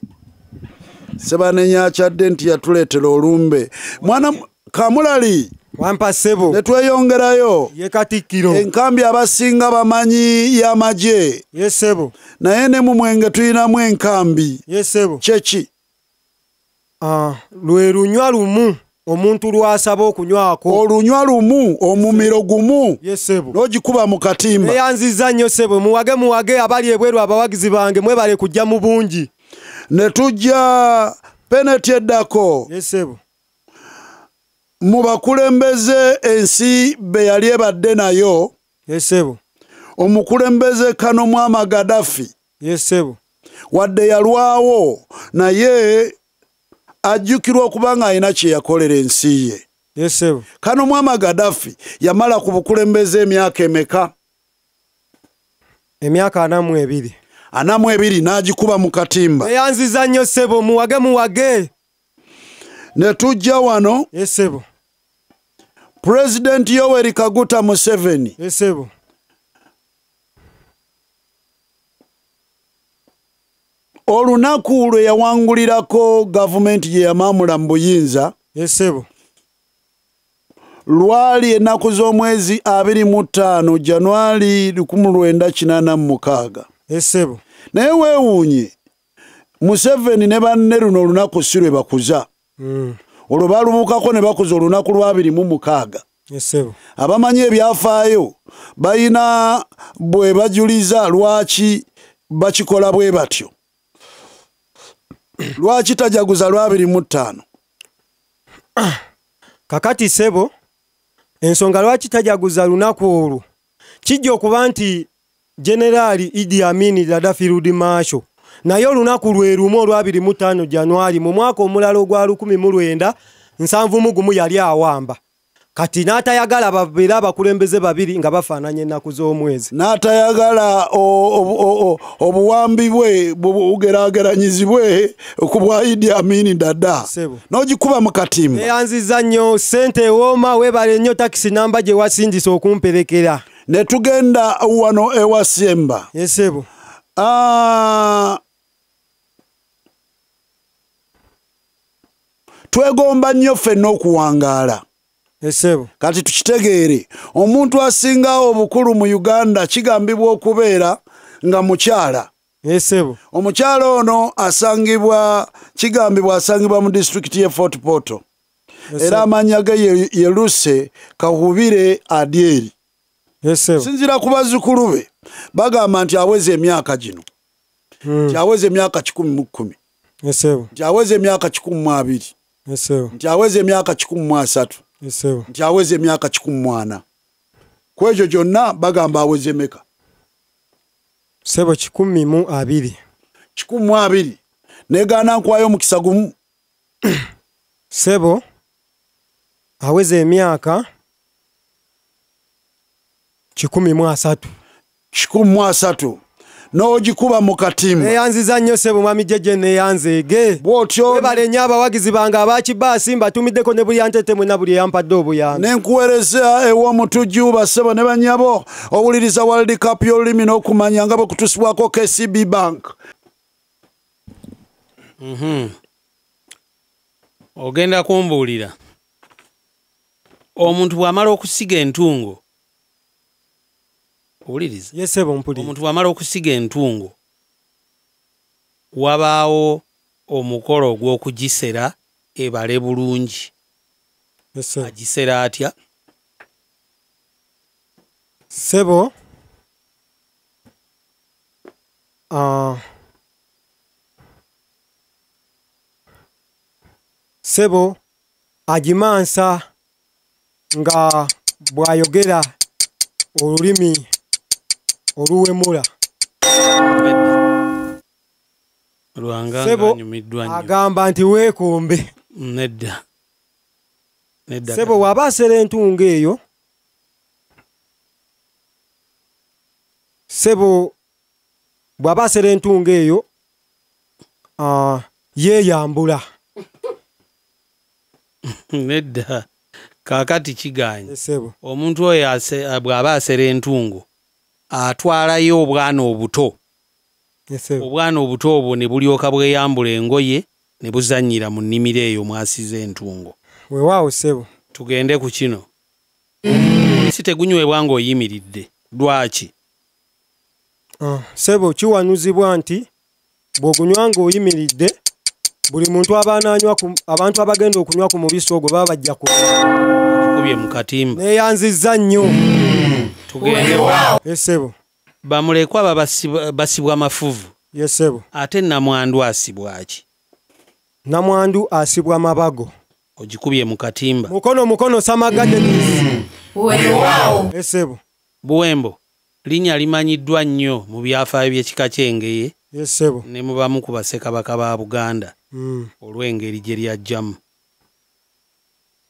Sebanenya akyadde nti yatuleetera olumbe. Mwana Kamulali wampa ssebo ne tweyongerayo ye Katikkiro enkambi abasinga bamanyi y'amagye ye ssebo naye ne mu Mwenge tulinamu enkambi ye ssebo kyeki lwe lunywa lumu omuntu lwasaba okunywako olunywa lumu omumiro gumu ye ssebo n'ogikuba mu katimba neyanziza nnyo ssebo muwage abali ebweru abawagizi bange mwebale kujja mu bungi ne tujja peneti eddako ye ssebo mu bakulembeze ensi be yali ebadde nayo ye ssebo omukulembeze Kanomwama Gaddafi ye ssebo wadde yalwawo naye ajjukirwa okuba nga alina kye yakolera ensi ye ye ssebo Kanomwama Gaddafi yamala ku bukulembeze emyaka emeka emyaka 42 n'agikuba mu katimba eyanziza nnyo ssebo muwage ne tujja wano ye ssebo President Yoweri Kaguta Museveni ye ssebo olunaku lwe yawangulirako gavumenti gye yamamula mu buyinza ye ssebo lwali ennaku z'omwezi 25 Januari 1986 ye ssebo naye weewuunye Museveni ne banne luno olunaku si lwe bakuza olwo baalubuukako ne bakuza olunaku lwa 26 ye ssebo abamanyi ebyafaayo balina bwe bajuliza lwaki bakikola bwe batyo lwaki tajaguza lwa 25 kakati ssebo ensonga lwaki tajaguza lunaku olwo kijja okuba nti Generali Idi Amin Gaddafi Rudi Marshal naye olunaku lwe lumu olwa 25 Januari mu mwaka omulala ogwa 1971 yali awamba kati n'atayagala babeere abakulembeze babiri nga bafaananya ennaku z'omwezi n'atayagala obuwambi bwe bugeraageranyizibwe ku bwa Idi Amin Dada n'ogikuba mu katimba eyanziza nnyo ssente ewooma weebale nnyo takisi namba gye wasindisa okumperekera ne tugenda wano ewa Simba ye ssebo twegomba nnyo ffenna okuwangaala esebo kati tukitegeere omuntu asinga obukulu mu Uganda kigambibwa okubeera nga mukyala esebo omukyala ono asangibwa kigambibwa asangibwa mu district ye Fort Portal era amanya ge ye Luse Kahubire Adieri esebo sinzira ku bazzukulu be bagamba nti aweze emyaka gino aweze emyaka 10 esebo aweze emyaka 12 esebo aweze emyaka 13 esebo aweze emyaka 14 kwejo jonna bagamba aweze meka sebo 12 12 negana nkwayo mukisa gumu sebo aweze emyaka 13 n'ogikuba mu katimba eyanziza nnyo sebo mwami jeje neyanzege bwotyo webale nnyo abawagizi bange abakiba Simba tumiddeko ne buli yantetemu na buli yampadde obuyambi nenkuweereza ew'omutujju basebo ne banyabo owuliriza World Cup y'olulimi n'okumanya nga bwe kutusibwako KCB Bank. Ogenda kumbuulira omuntu bw'amala okusiga entungo owuliriza yesebo mpulira omuntu bw'amala okusiga entungo wabaawo omukolo gw'okugisera ebale bulungi agisera atya sebo sebo agimansa nga bwayogera olulimi oluwemula sebo agamba nti weekombe nedda sebo waba asera entungo eyo sebo bw'aba asera entungo eyo yeeyambula nedda kaakati kiganye omuntu oyo bw'aba asera entungo atwalayo obwana obuto obwana obuto obwo ne bulyoka bweyambula engoye ne buzannyira mu nnimiro eyo mwasiza entungo weewaawo sebo Tugende ku kino. Omubisi tegunywebwa ng'oyimiridde. Lwaki? Ssebo kiwanuzibwa nti bw'ogunywa ng'oyimiridde buli muntu abantu abagenda okunywa ku mubisi ogwo baba bajja kubye mu katimba. Neeyanzizza nnyo. Tugende. Ssebo. Bamulekwa basibwa mafuvu. Ssebo. Ate namwandu asibwa ki? Namwandu asibwa mabago. Ogikubye mu katimba. Mukono Samagaddenis. Ssebo. Buwembo linnya limanyiddwa nnyo mu byafaayo by'ekika ky'Engeye. Ssebo. Ne mu bamu ku bassekabaka ba Buganda olw'engeri gye lyajjamu.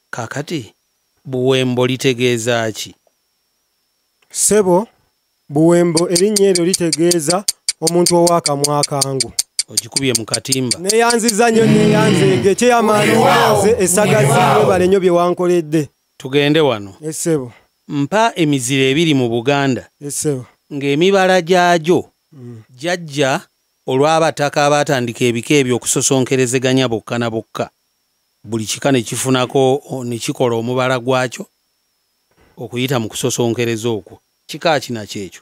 Kaakati Buwembo litegeeza ki? Ssebo, Buwembo erinnya eryo litegeeza omuntu ow'akamwa akangu. Ogikubye mu katimba. Neeyanziza nnyo neeyanzeege kyeyamaanyi nze essagaziwe bale nnyo bye wankoledde. Tugende wano. Ssebo. Mpa emiziro ebiri mu Buganda. Ssebo. Ng'emibala gyagyo jjajja olw'abataka abatandika ebika ebyo okusosonkerezeganya bokka na bokka. Buli kika ne kifunako ne kikola omubala gwakyo okuyita mu kusosonkereza okwo. Kika ki nakyo ekyo?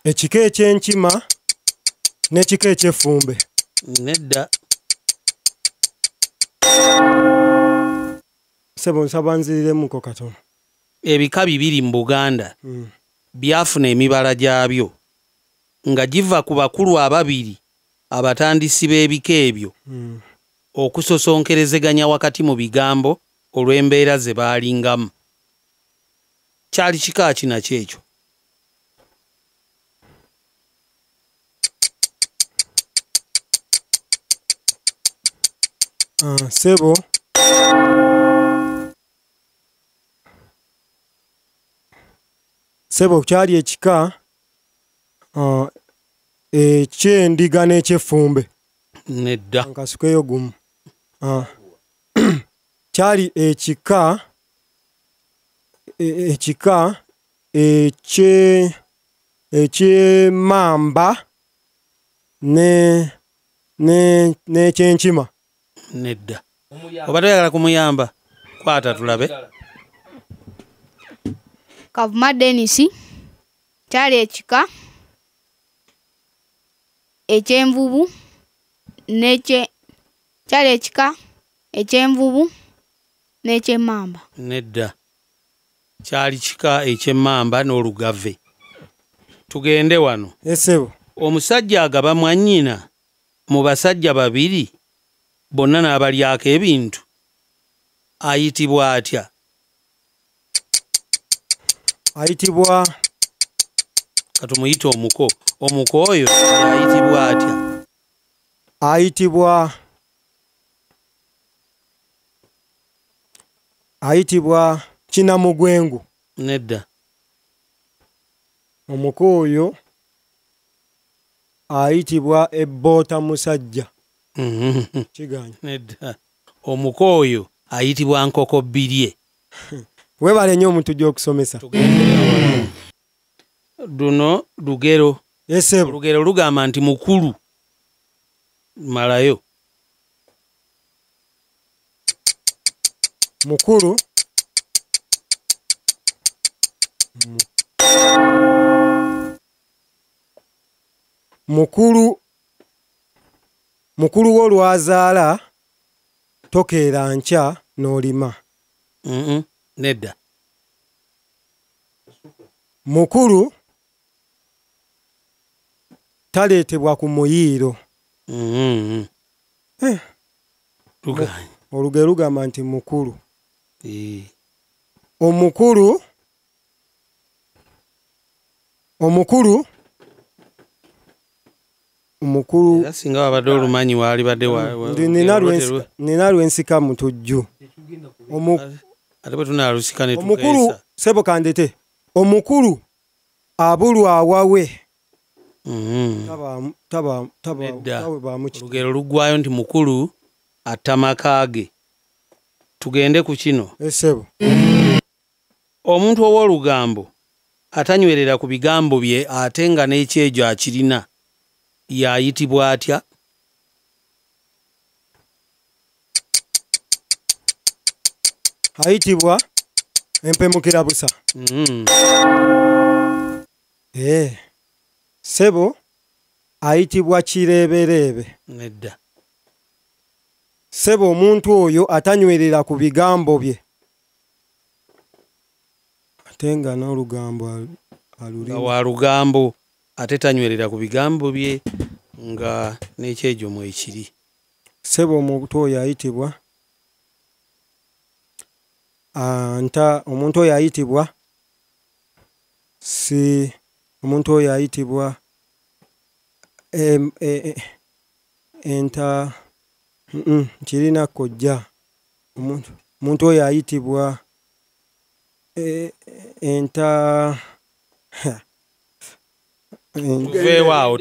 Ekika eky'enkima n'ekika eky'effumbe. Nedda. Ssebo nsaba nziriremuko katono. Ebika bibiri mu Buganda byafuna emibala gyabyo nga giva ku bakulu ababiri abatandisi b'ebika ebyo okusosonkerezeganya wakati mu bigambo olw'embeera ze baalingamu. Kyali kika ki nakyo ekyo? Ssebo. Ssebo kyali ekika eky'endiga n'eky'effumbe. Nedda. Nkasukeyo gumu. Kyali ekika eky'emmamba n'ekyenkima. Nedda. Oba toyagala kumuyamba? Kwata tulabe. Kavuma Denisi kyali ekika eky'envubu kyali ekika eky'envubu n'eky'emmamba. Nedda. Kyali kika eky'emmamba n'olugave. Tugende wano. Ssebo. Omusajja agaba mwannyina mu basajja babiri bonna n'abalyako ebintu ayitibwa atya? Ayitibwa katumuyita omuko. Omuko oyo ayitibwa atya? Ayitibwa Kinamugwengu. Nedda. Omuko oyo ayitibwa Ebboota Musajja. Kiganya. Nedda. Omuko oyo ayitibwa Nkoko Bbirye. Webale nnyo omuntu gy'okusomesa. Luno lugero. Ssebo. Olugero lugamba nti mukulu. Malayo. Mukulu. Mukulu wo lwazaala tokeera nkya n'olima. Nedda. Mukulu taleetebwa ku muyiiro. Olugero lugamba nti mukulu. Omukulu singa wabadde olumanyi waali badde nina lwensika mu tujju. Ate bwe tunaalusika ne omukulu tukeesa. Ssebo kandete. Omukulu abulwa awawe. Olugero luggwayo nti mukulu atta maka ge. Tugende ku kino. Ssebo. Omuntu ow'olugambo atanywerera ku bigambo bye ate nga n'ekyejo akirina y'ayitibwa atya? ayitibwa empemukira busa. Sebo ayitibwa kireebereebe. Nedda. Sebo omuntu oyo atanywerera ku bigambo bye. Ate nga n'olugambo alulimo. Wa lugambo ate tanywerera ku bigambo bye nga n'ekyejo mu ekiri. Sebo omuntu oyo ayitibwa omuntu oyo ayitibwa omuntu oyo ayitibwa enta kirina kojja. Omuntu oyo ayitibwa enta.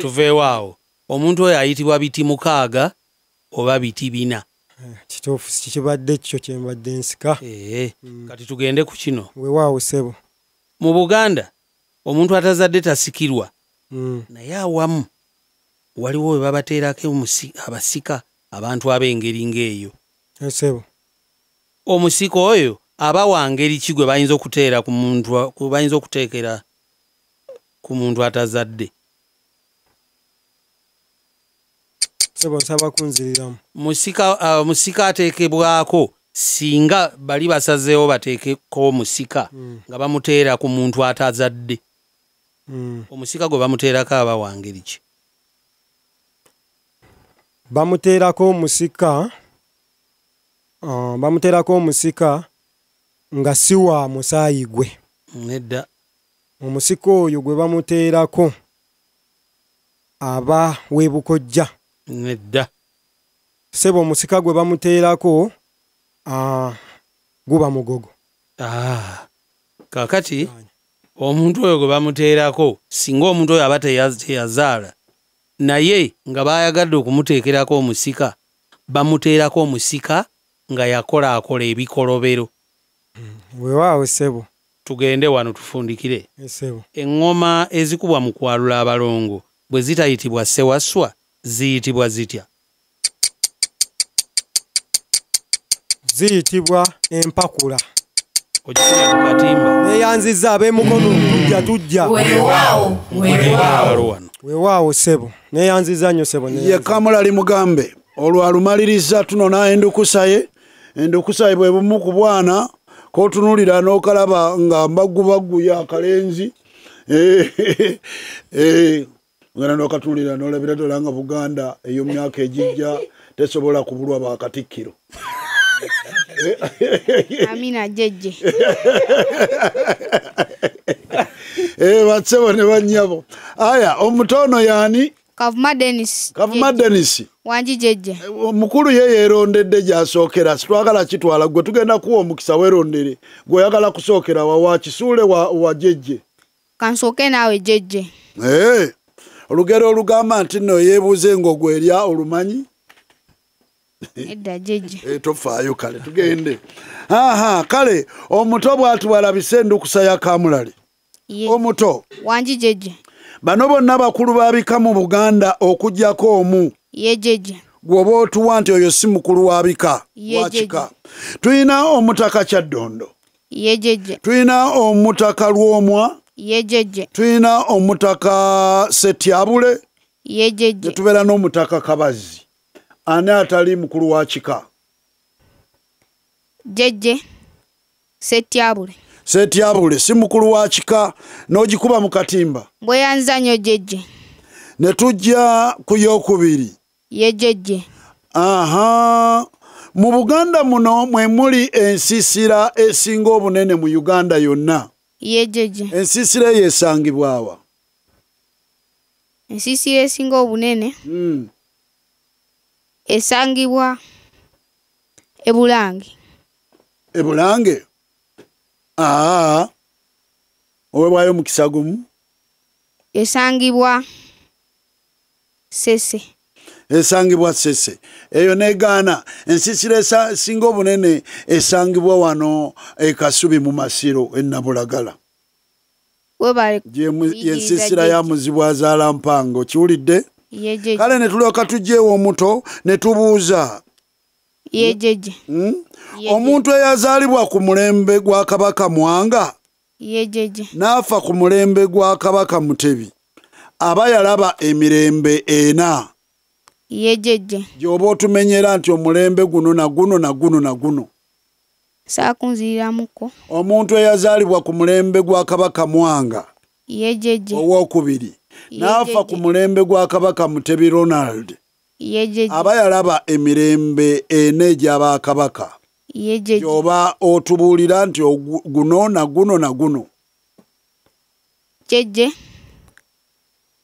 Tuveewaawo. Omuntu oyo ayitibwa biti mukaaga oba biti bina. Kituufu kibadde kyo kyembadde nsika. Kati tugende ku kino. Weewaawo Sebo. Mu Buganda omuntu atazadde tasikirwa. Naye awamu waliwo we babateerako abasika abantu ab'engeri ng'eyo. Sebo. Omusika oyo aba wa ngeri ki gwe bayinza okuteera ku muntu bayinza okuteekera ku muntu atazadde? Sebo nsaba kunziriramu. Musika ateekebwako singa bali basazeewo bateekeko omusika nga bamuteera ku muntu atazadde. Omusika gwe bamuteerako aba wa ngeri ki? Bamuteerako omusika nga si wa musaayi gwe. Nedda. Omusika oyo gwe bamuteerako aba w'ebukojja. Nedda. Sebo omusika gwe bamuteerako guba mugogo. Kakati omuntu oyo gwe bamuteerako singa omuntu oyo aba teyazaala naye nga bayagadde okumuteekerako omusika bamuteerako omusika nga yakolaakola ebikolobero. Weewaawo Sebo. Tugende wano tufundikire. Sebo. Eŋŋoma ezikubwa mu kwalula abalongo bwe zitayitibwa ssewaswa ziyitibwa zitya? Ziyitibwa empakula. Okisibye ku katimba. Neyanziza ab'emukono tujja. Weewaawo Sebo. Neyanziza nnyo Sebo. Ye Kamulali mugambe olwo alumaliriza tunona endukusaye. Endukusaye bwe bumu ku bwana k'otunuulira n'okalaba nga mbaggu y'akalenzi. Ngana n'okatunuulira n'olabira ddala nga Buganda ey'omyaka egijja tesobola kubulwa bakatikkiro. Amina jejje. Batsebo ne bannyabo. Aya omutono yani? Kavuma Dennis. Wanji jejje. Mukulu ye yerondedde gy'asookera sitwagala kitwala gwe tugenda kuwa omukisa werondere gwe oyagala kusookera wa kisuule wa jejje. Kansooke naawe jejje. Olugero olugamba nti nno yeebuuze ng'ogwe erya olumanyi? Edda jejje. Tofaayo kale tugende. Kale omuto bw'atubalabise endukusa ya Kamulali. Omuto. Wanji jejje. Bano bonna bakulu babika mu Buganda okujjako omu. Ye jejje. Gwoba otuwa nti oyo si mukulu wabika. Wakika. Tuyina omutaka Kyaddondo. Ye jejje. Tuyina omutaka Lwomwa. Ye jejje. Tuyina omutaka Setyabule. Ye jejje. Tubeera n'omutaka Kabazi. Ani atali mukulu wa kika? Jejje. Setyabule. Setyabule si mukulu wa kika n'ogikuba mu katimba. Bweyanza nnyo jejje. Ne tujja ku yookubiri. Ye jejje. Mu Buganda muno mwe muli ensiisira esinga obunene mu Uganda yonna. Ye jejje. Ensiisira eyo esangibwa wa? Ensiisira esinga obunene esangibwa Ebulange. Ebulange? Owebwayo omukisa gumu? Esangibwa Sese. Esangibwa Sese. Eyo negaana ensiisira esinga obunene esangibwa wano Kasubi mu Masiro Nabulagala. Yensiisira ya Muzibwazaala Mpango. Kiwulidde? Kale ne tulyoka tujjeewo omuto ne tubuuza. Ye jeje. Omuntu eyazaalibwa ku mulembe gwa Kabaka Mwanga Ye jeje. n'afa ku mulembe gwa Kabaka Mutebi aba yalaba emirembe ena. Ye jeje. Gy'oba otumenyera nti omulembe guno na guno na guno na guno. Saakunziramuko. Omuntu eyazaalibwa ku mulembe gwa Kabaka Mwanga Ye jeje. owokubiri n'afa ku mulembe gwa Kabaka Mutebi Ronald Ye jeje. aba yalaba emirembe ene egy'aba Kabaka. Ye jeje. Gy'oba otubuulira nti guno na guno na guno. Jeje.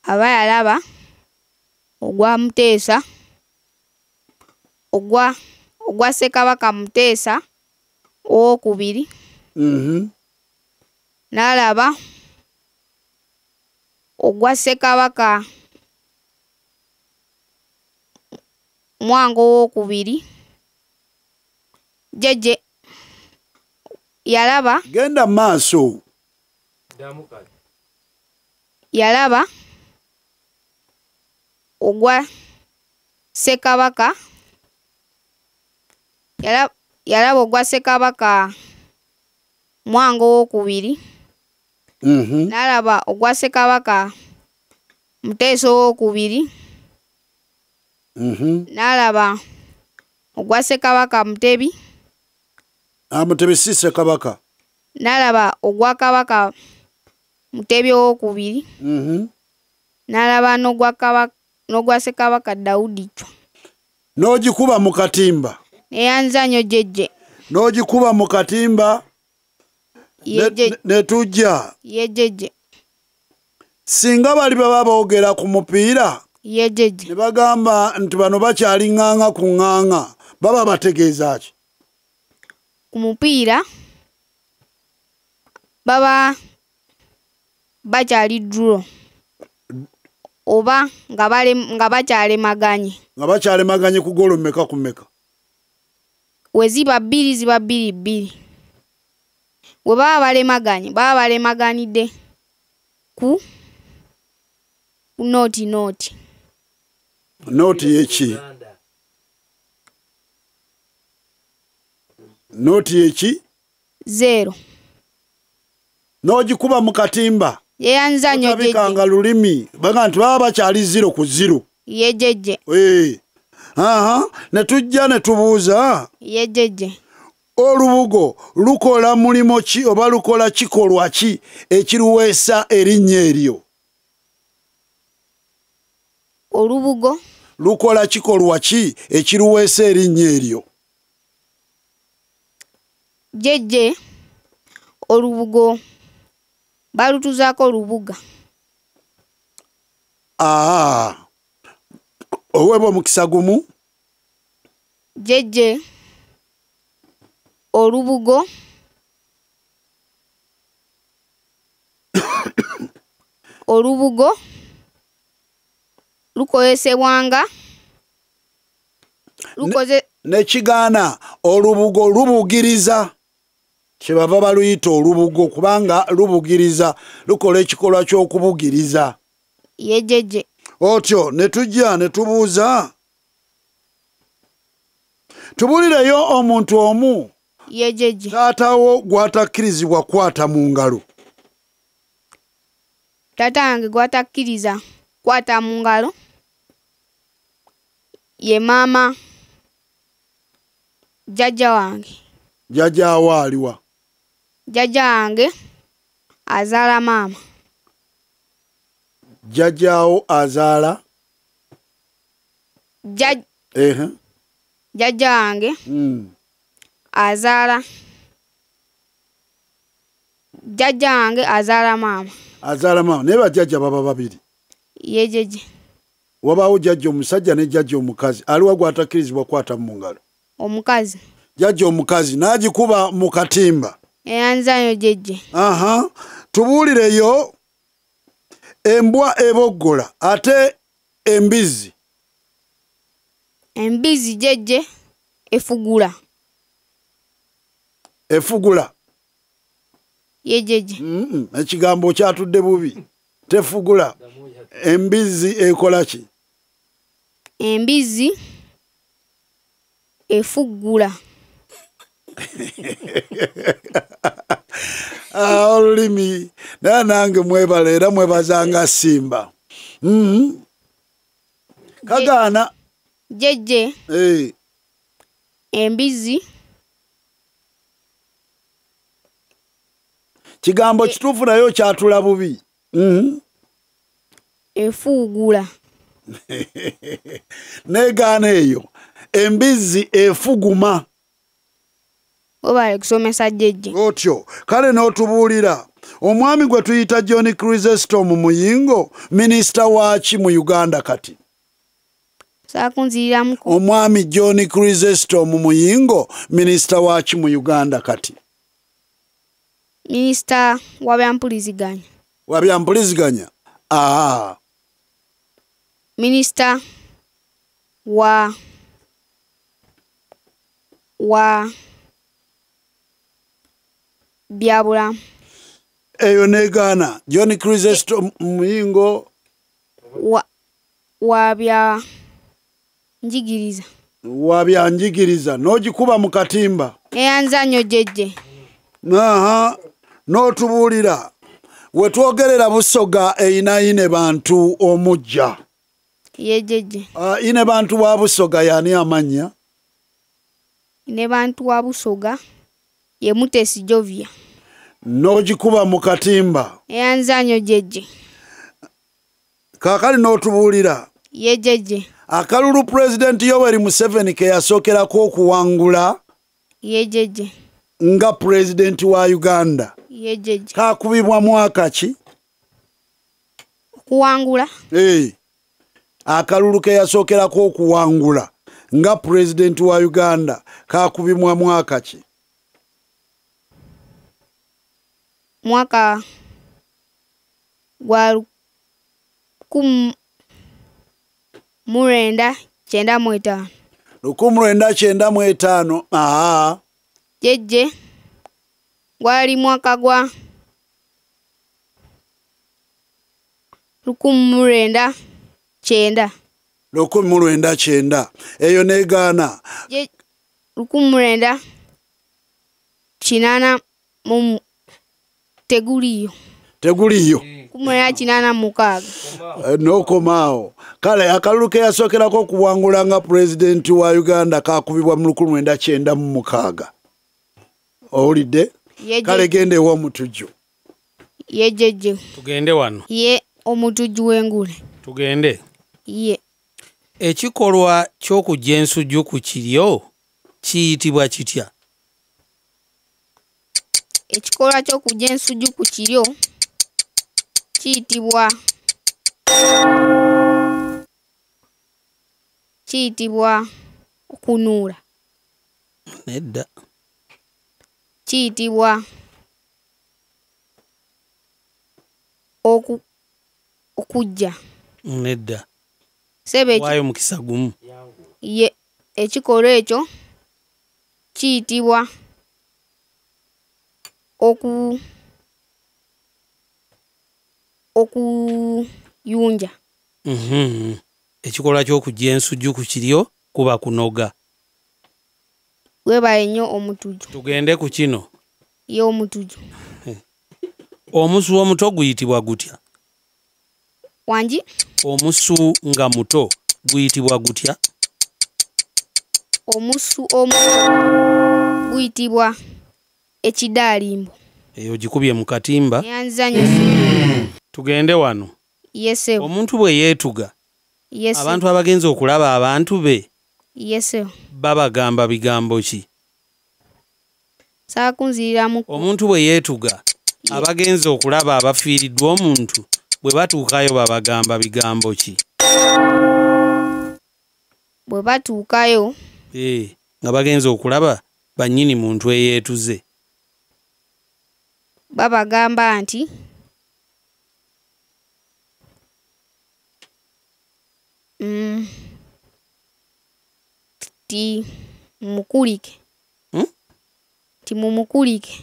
Aba yalaba ogwa Muteesa ogwa Ssekabaka Muteesa owokubiri. N'alaba ogwa Ssekabaka Mwanga owokubiri. Jeje yalaba genda maaso. Yalaba ogwa Ssekabaka yalaba ogwa Ssekabaka Mwanga owokubiri. N'alaba ogwa Ssekabaka Muteesa owokubiri. N'alaba ogwa Ssekabaka Mutebi. Mutebi si Ssekabaka. N'alaba ogwa Kabaka Mutebi owokubiri. N'alaba n'ogwa Ssekabaka Daudi. N'ogikuba mu katimba. Neyanzanyo jeje. N'ogikuba mu katimba. Netujja. Ye jeje. Singa bali baba boogera ku mupiira. Ye jeje. Ne bagamba nti bano bakyali ŋŋaŋa ku ŋŋaŋa baba bategeeza ki? Ku mupiira baba bakyali draw oba nga bakyalemaganye. Nga bakyalemaganye ku golo mmeka ku mmeka? We ziba bbiri ziba bbiri bbiri. We baba balemaganidde ku nooti. Nooti yeki? Nooti yeki? 0. N'ogikuba mu katimba. Yeyanzanyo jeje. Otabikanga lulimi baga nti baba bakyali 0 ku 0. Ye jeje. Ne tujja ne tubuuza. Ye jeje. Olubugo lukola mulimo ki oba lukola kikolwa ki ekiruweesa erinnya eryo? Olubugo lukola kikolwa ki ekiruweesa erinnya eryo? Jeje olubugo balutuzaako olubuga. Oweebwa omukisa gumu. Jeje olubugo lukozesebwanga nekigaana olubugo lubugiriza. Kyebava baluyita olubugo kubanga lubugiriza lukola ekikolwa ky'okubugiriza. Ye jeje. Otyo ne tujja ne tubuuza. Tubulireyo omuntu omu. Ye jeje. Taatawo gw'atakkirizibwa kwata mu ngalo. Taata wange gw'atakkiriza kwata mu ngalo ye maama jjajja wange. Jjajja aliwa? Jjajja wange azaala maama. Jjajjaawo azaala? Jjajja wange azaala. Jjajja wange azaala maama. Azaala maama. Naye bajjajja baba babiri? Ye jeje. Wabaawo jjajja omusajja ne jjajja omukazi. Aliwa gw'atakkirizibwa kwata mu ngalo? Omukazi. Jjajja omukazi n'agikuba mu katimba. Eyanzayo jeje. Tubuulireyo embwa eboggola ate embizzi. Embizzi jeje efugula. Efugula? Ye jeje. Ekigambo kyatudde bubi. Tefugula. Embizzi ekola ki? Embizzi Efuggula. Olulimi nange mwebala era mwebazanga Simba. Kagaana. Jejje. Embizi. Kigambo kituufu nayo kyatula bubi. Efuugula. Negaana eyo. Embizi efuguma. Obale kusomesa jejje. Otyo kale n'otubuulira omwami gwe tuyita John Chrysostom Muyingo minisita waaki mu Uganda kati? Saakunziriramuko. Omwami John Chrysostom Muyingo minisita waaki mu Uganda kati? Minisita wa byampuliziganya. Wa byampuliziganya? Minisita wa byabulamu. Eyo negaana. John Chrysostom Muyingo wa bya njigiriza. Wa bya njigiriza. N'ogikuba mu katimba. Eyanzanyo jejje. N'otubuulira we twogerera Busoga eyina bantu omujja. Ye jejje. Ine bantu wa Busoga yani amanya? Ine bantu wa Busoga ye Mutesi Jovia. N'ogikuba mu katimba. Eyanzanyo jejje. Kaakali n'otubuulira. Ye jejje. Akalulu President Yoweri Museveni ke yasookerako okuwangula. Ye jejje. Nga President wa Uganda. Ye jejje. Kaakubibwa mwaka ki? Okuwangula. Akalulu ke yasookerako okuwangula nga President wa Uganda kaakubibwa mwaka ki? Mwaka gwa 1995. 1995. Jejje gwali mwaka gwa 1999. 1999. Eyo negaana. 1998 teguliyo. 1986. N'okomaawo. Kale akalulu ke yasookerako okuwangula nga President wa Uganda kaakubibwa mu 1996. Owulidde? Kale gende ew'omutujju. Ye jejje. Tugende wano. Ye omutujju w'Engule. Tugende. Ye. Ekikolwa ky'okujja ensujju ku kiryo kiyitibwa kitya? Ekikolwa ky'okujja ensujju ku kiryo kiyitibwa okunuula. Nedda. Kiyitibwa okujja. Nedda. Sebe waayo mukisa gumu. Ye ekikolwa ekyo kiyitibwa okuyunja. Ekikolwa ky'okujja ensujju ku kiryo kuba kunoga. Weebale nnyo omutujju. Tugende ku kino. Ye omutujju. Omusu omuto guyitibwa gutya? Wangi? Omusu nga muto guyitibwa gutya? Omusu guyitibwa ekidaalimbo. Eyo gikubye mu katimba. Yanzanyo. Tugende wano. Yese. Omuntu bwe yeetuga. Yese. Abantu abagenze okulaba abantu be. Yese. Babagamba bigambo ki? Saakunziriramu. Omuntu bwe yeetuga. Abagenze okulaba abafiiriddwa omuntu bwe batuukayo babagamba bigambo ki? Bwe batuukayo. Nga bagenze okulaba bannyini muntu eyeetuze. Babagamba nti ti mukulike. Ti mumukulike.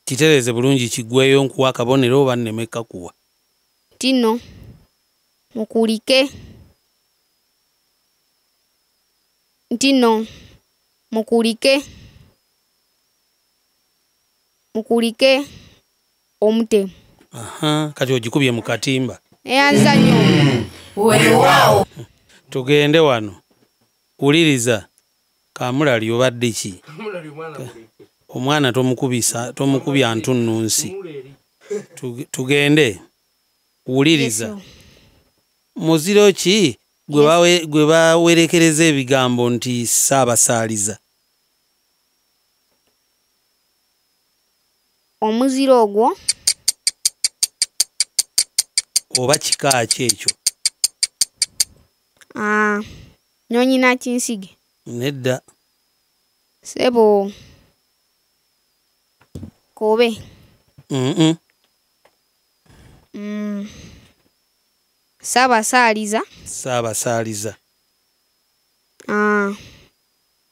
Kitereze bulungi kiggweyo nkuwa akabonero oba nnemeka kuwa. Tino mukulike. ntino mukulike omutemu. Kati ogikubye mu katimba. Eyanza nnyo. Weewaawo. Tugende wano. Wuliriza. Kamulali obadde ki? Omwana tomukubya ntunnunsi. Tugende. Wuliriza. Muziro ki gwe bawerekereza ebigambo nti Ssaabasaaliza? Omuziro ogwo oba kika ki ekyo? Nyonyina kinsige. Nedda. Sebo kobe. Ssaabasaaliza.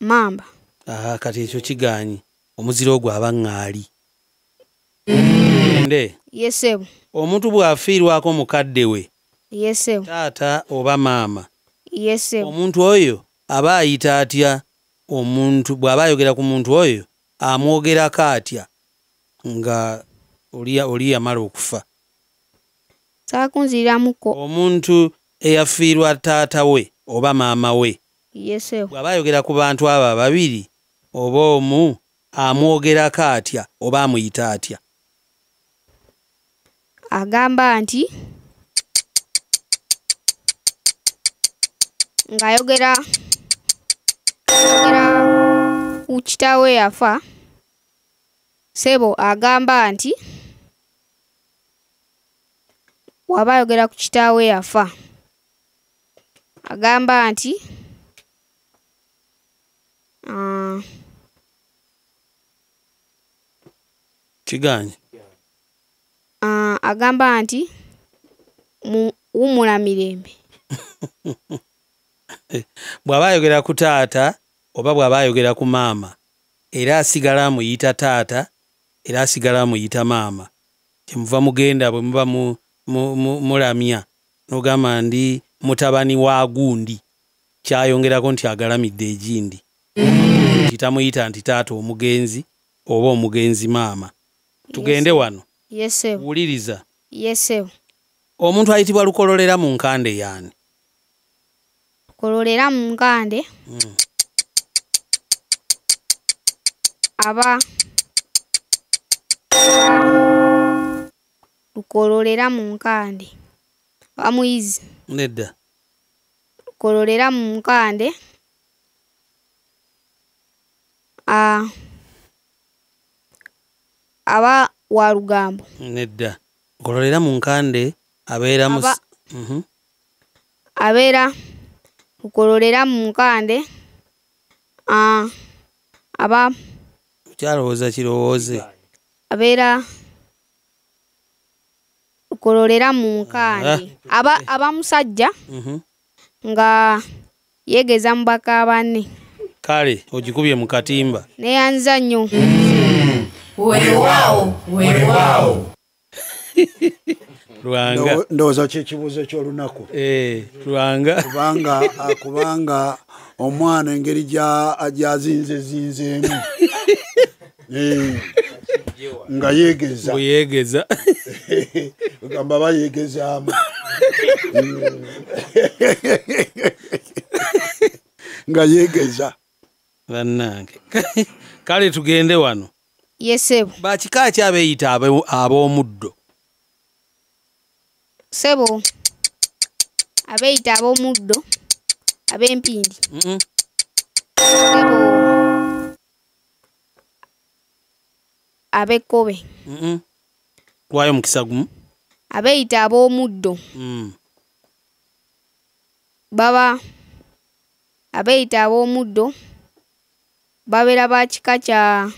Mamba. Kati ekyo kiganyi. Omuziro ogwo aba ŋŋaali. Yesebo. Omuntu bw'afiirwako mukadde we. Yesebo. Taata oba maama. Yesebo. Omuntu oyo aba ayita atya? Omuntu bw'aba ayogera ku muntu oyo amwogerako atya nga oli yamala okufa? Saakunziramuko. Omuntu eyafiirwa taata we oba maama we. Yesebo. Bw'aba ayogera ku bantu abo ababiri oba omu amwogerako atya oba amuyita atya? Agamba nti ng'ayogera ku kitaawe yafa. Sebo agamba nti waba ayogera ku kitaawe yafa agamba nti kiganyi. Agamba nti wumula mirembe. Bw'aba ayogera ku taata oba bw'aba ayogera ku maama era asigala amuyita taata era asigala amuyita maama, kyemuva mugenda bwe muba mulamya n'ogamba ndi mutabani wa gundi, kyayongerako nti agalamidde egindi. Kitamuyita nti taata omugenzi oba omugenzi maama. Tugende wano. Yesebo. Wuliriza. Yesebo. Omuntu ayitibwa lukololera mu nkande yani? Lukololera mu nkande aba lukololera mu nkande bamuyizi. Nedda. Lukololera mu nkande aba wa lugambo. Nedda. Lukololera mu nkande abeera mu abeera lukololera mu nkande aba kyalowooza kirowooze. Abeera lukololera mu nkande aba musajja nga yegeza mu baka banne. Kale ogikubye mu katimba. Neyanza nnyo. Weewaawo. Lwanga. Ndowooza kyekibuuzo eky'olunaku. Lwanga. Kubanga omwana engeri gy'azinzeemu nga yeegeza. Yeegeza. Ogamba bayeegezaamu. Nga yeegeza. Bannange. Kale tugende wano. Yesebo. Bakika ki abeeyita ab'omuddo? Sebo abeeyita ab'omuddo ab'empindi. Sebo ab'ekkobe. Lwayo mukisa gumu. Abeeyita ab'omuddo baba abeeyita ab'omuddo babeera ba kika kya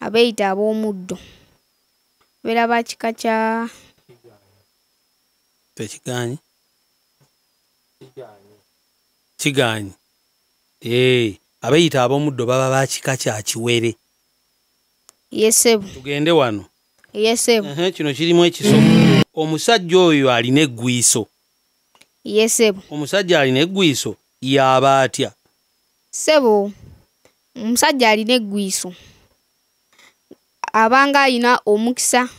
abeeyita ab'omuddo babeera ba kika kya tekiganyi. Kiganyi. Abeeyita ab'omuddo baba ba kika kya kiwere. Yesebo. Tugende wano. Yesebo. Kino kirimu ekiso. Omusajja oyo alina eggwiiso. Yesebo. Omusajja alina eggwiiso yaba atya? Sebo omusajja alina eggwiiso abanga alina omukisa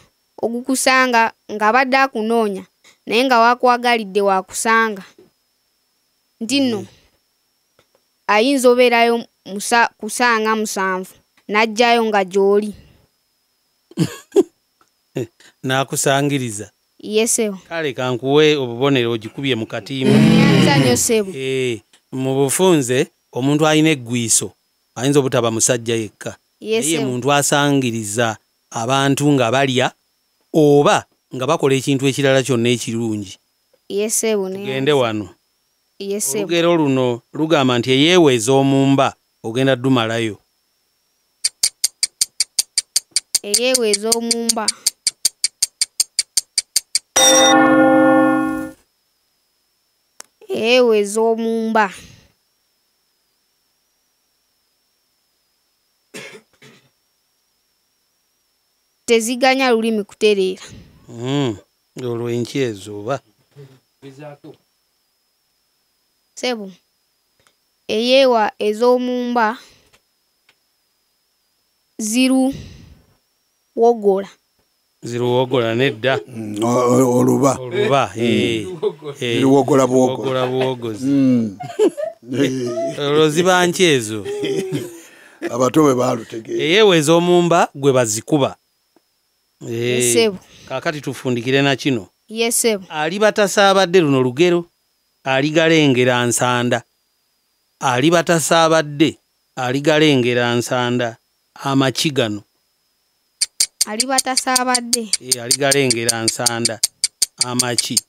ogukusanga ng'abadde akunoonya naye nga wakwagalidde wakusanga nti nno ayinza obeerayo kusanga 7 n'ajjayo nga gy'oli n'akusangiriza. yesebo Kale kankuwe obubonero ogikubye mu katimba. yanzanyo sebo mu bufunze omuntu alina eggwiiso ayinza obutaba musajja yekka. Ye muntu asangiriza abantu nga balya oba nga bakola ekintu ekirala kyonna ekirungi. yesebo gende wano. yesebo olugero luno lugamba nti eyeeweza omumba ogenda ddumalayo. eyeeweza omumba eyeeweza omumba teziganya lulimi kutereera. olwo enkyezo oba sebo eyeewa ez'omumba ziruwogola nedda oluba ziruwogola buwogozi. olwo ziba nkyezo abato bwe baalutegeera. eyeewa ez'omumba gwe bazikuba. yesebo kaakati tufundikire na kino. yesebo aliba tasaabadde luno lugero aligalengera nsanda. aliba tasaabadde aligalengera nsanda. amaki gano aliba tasaabadde aligalengera nsanda. amaki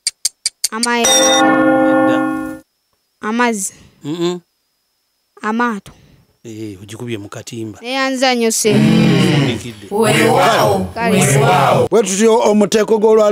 amazzi amaato ogikubye mu katimba. neyanzanyo sebo weewaawo bwe tutyo omuteeko gw'olwaleero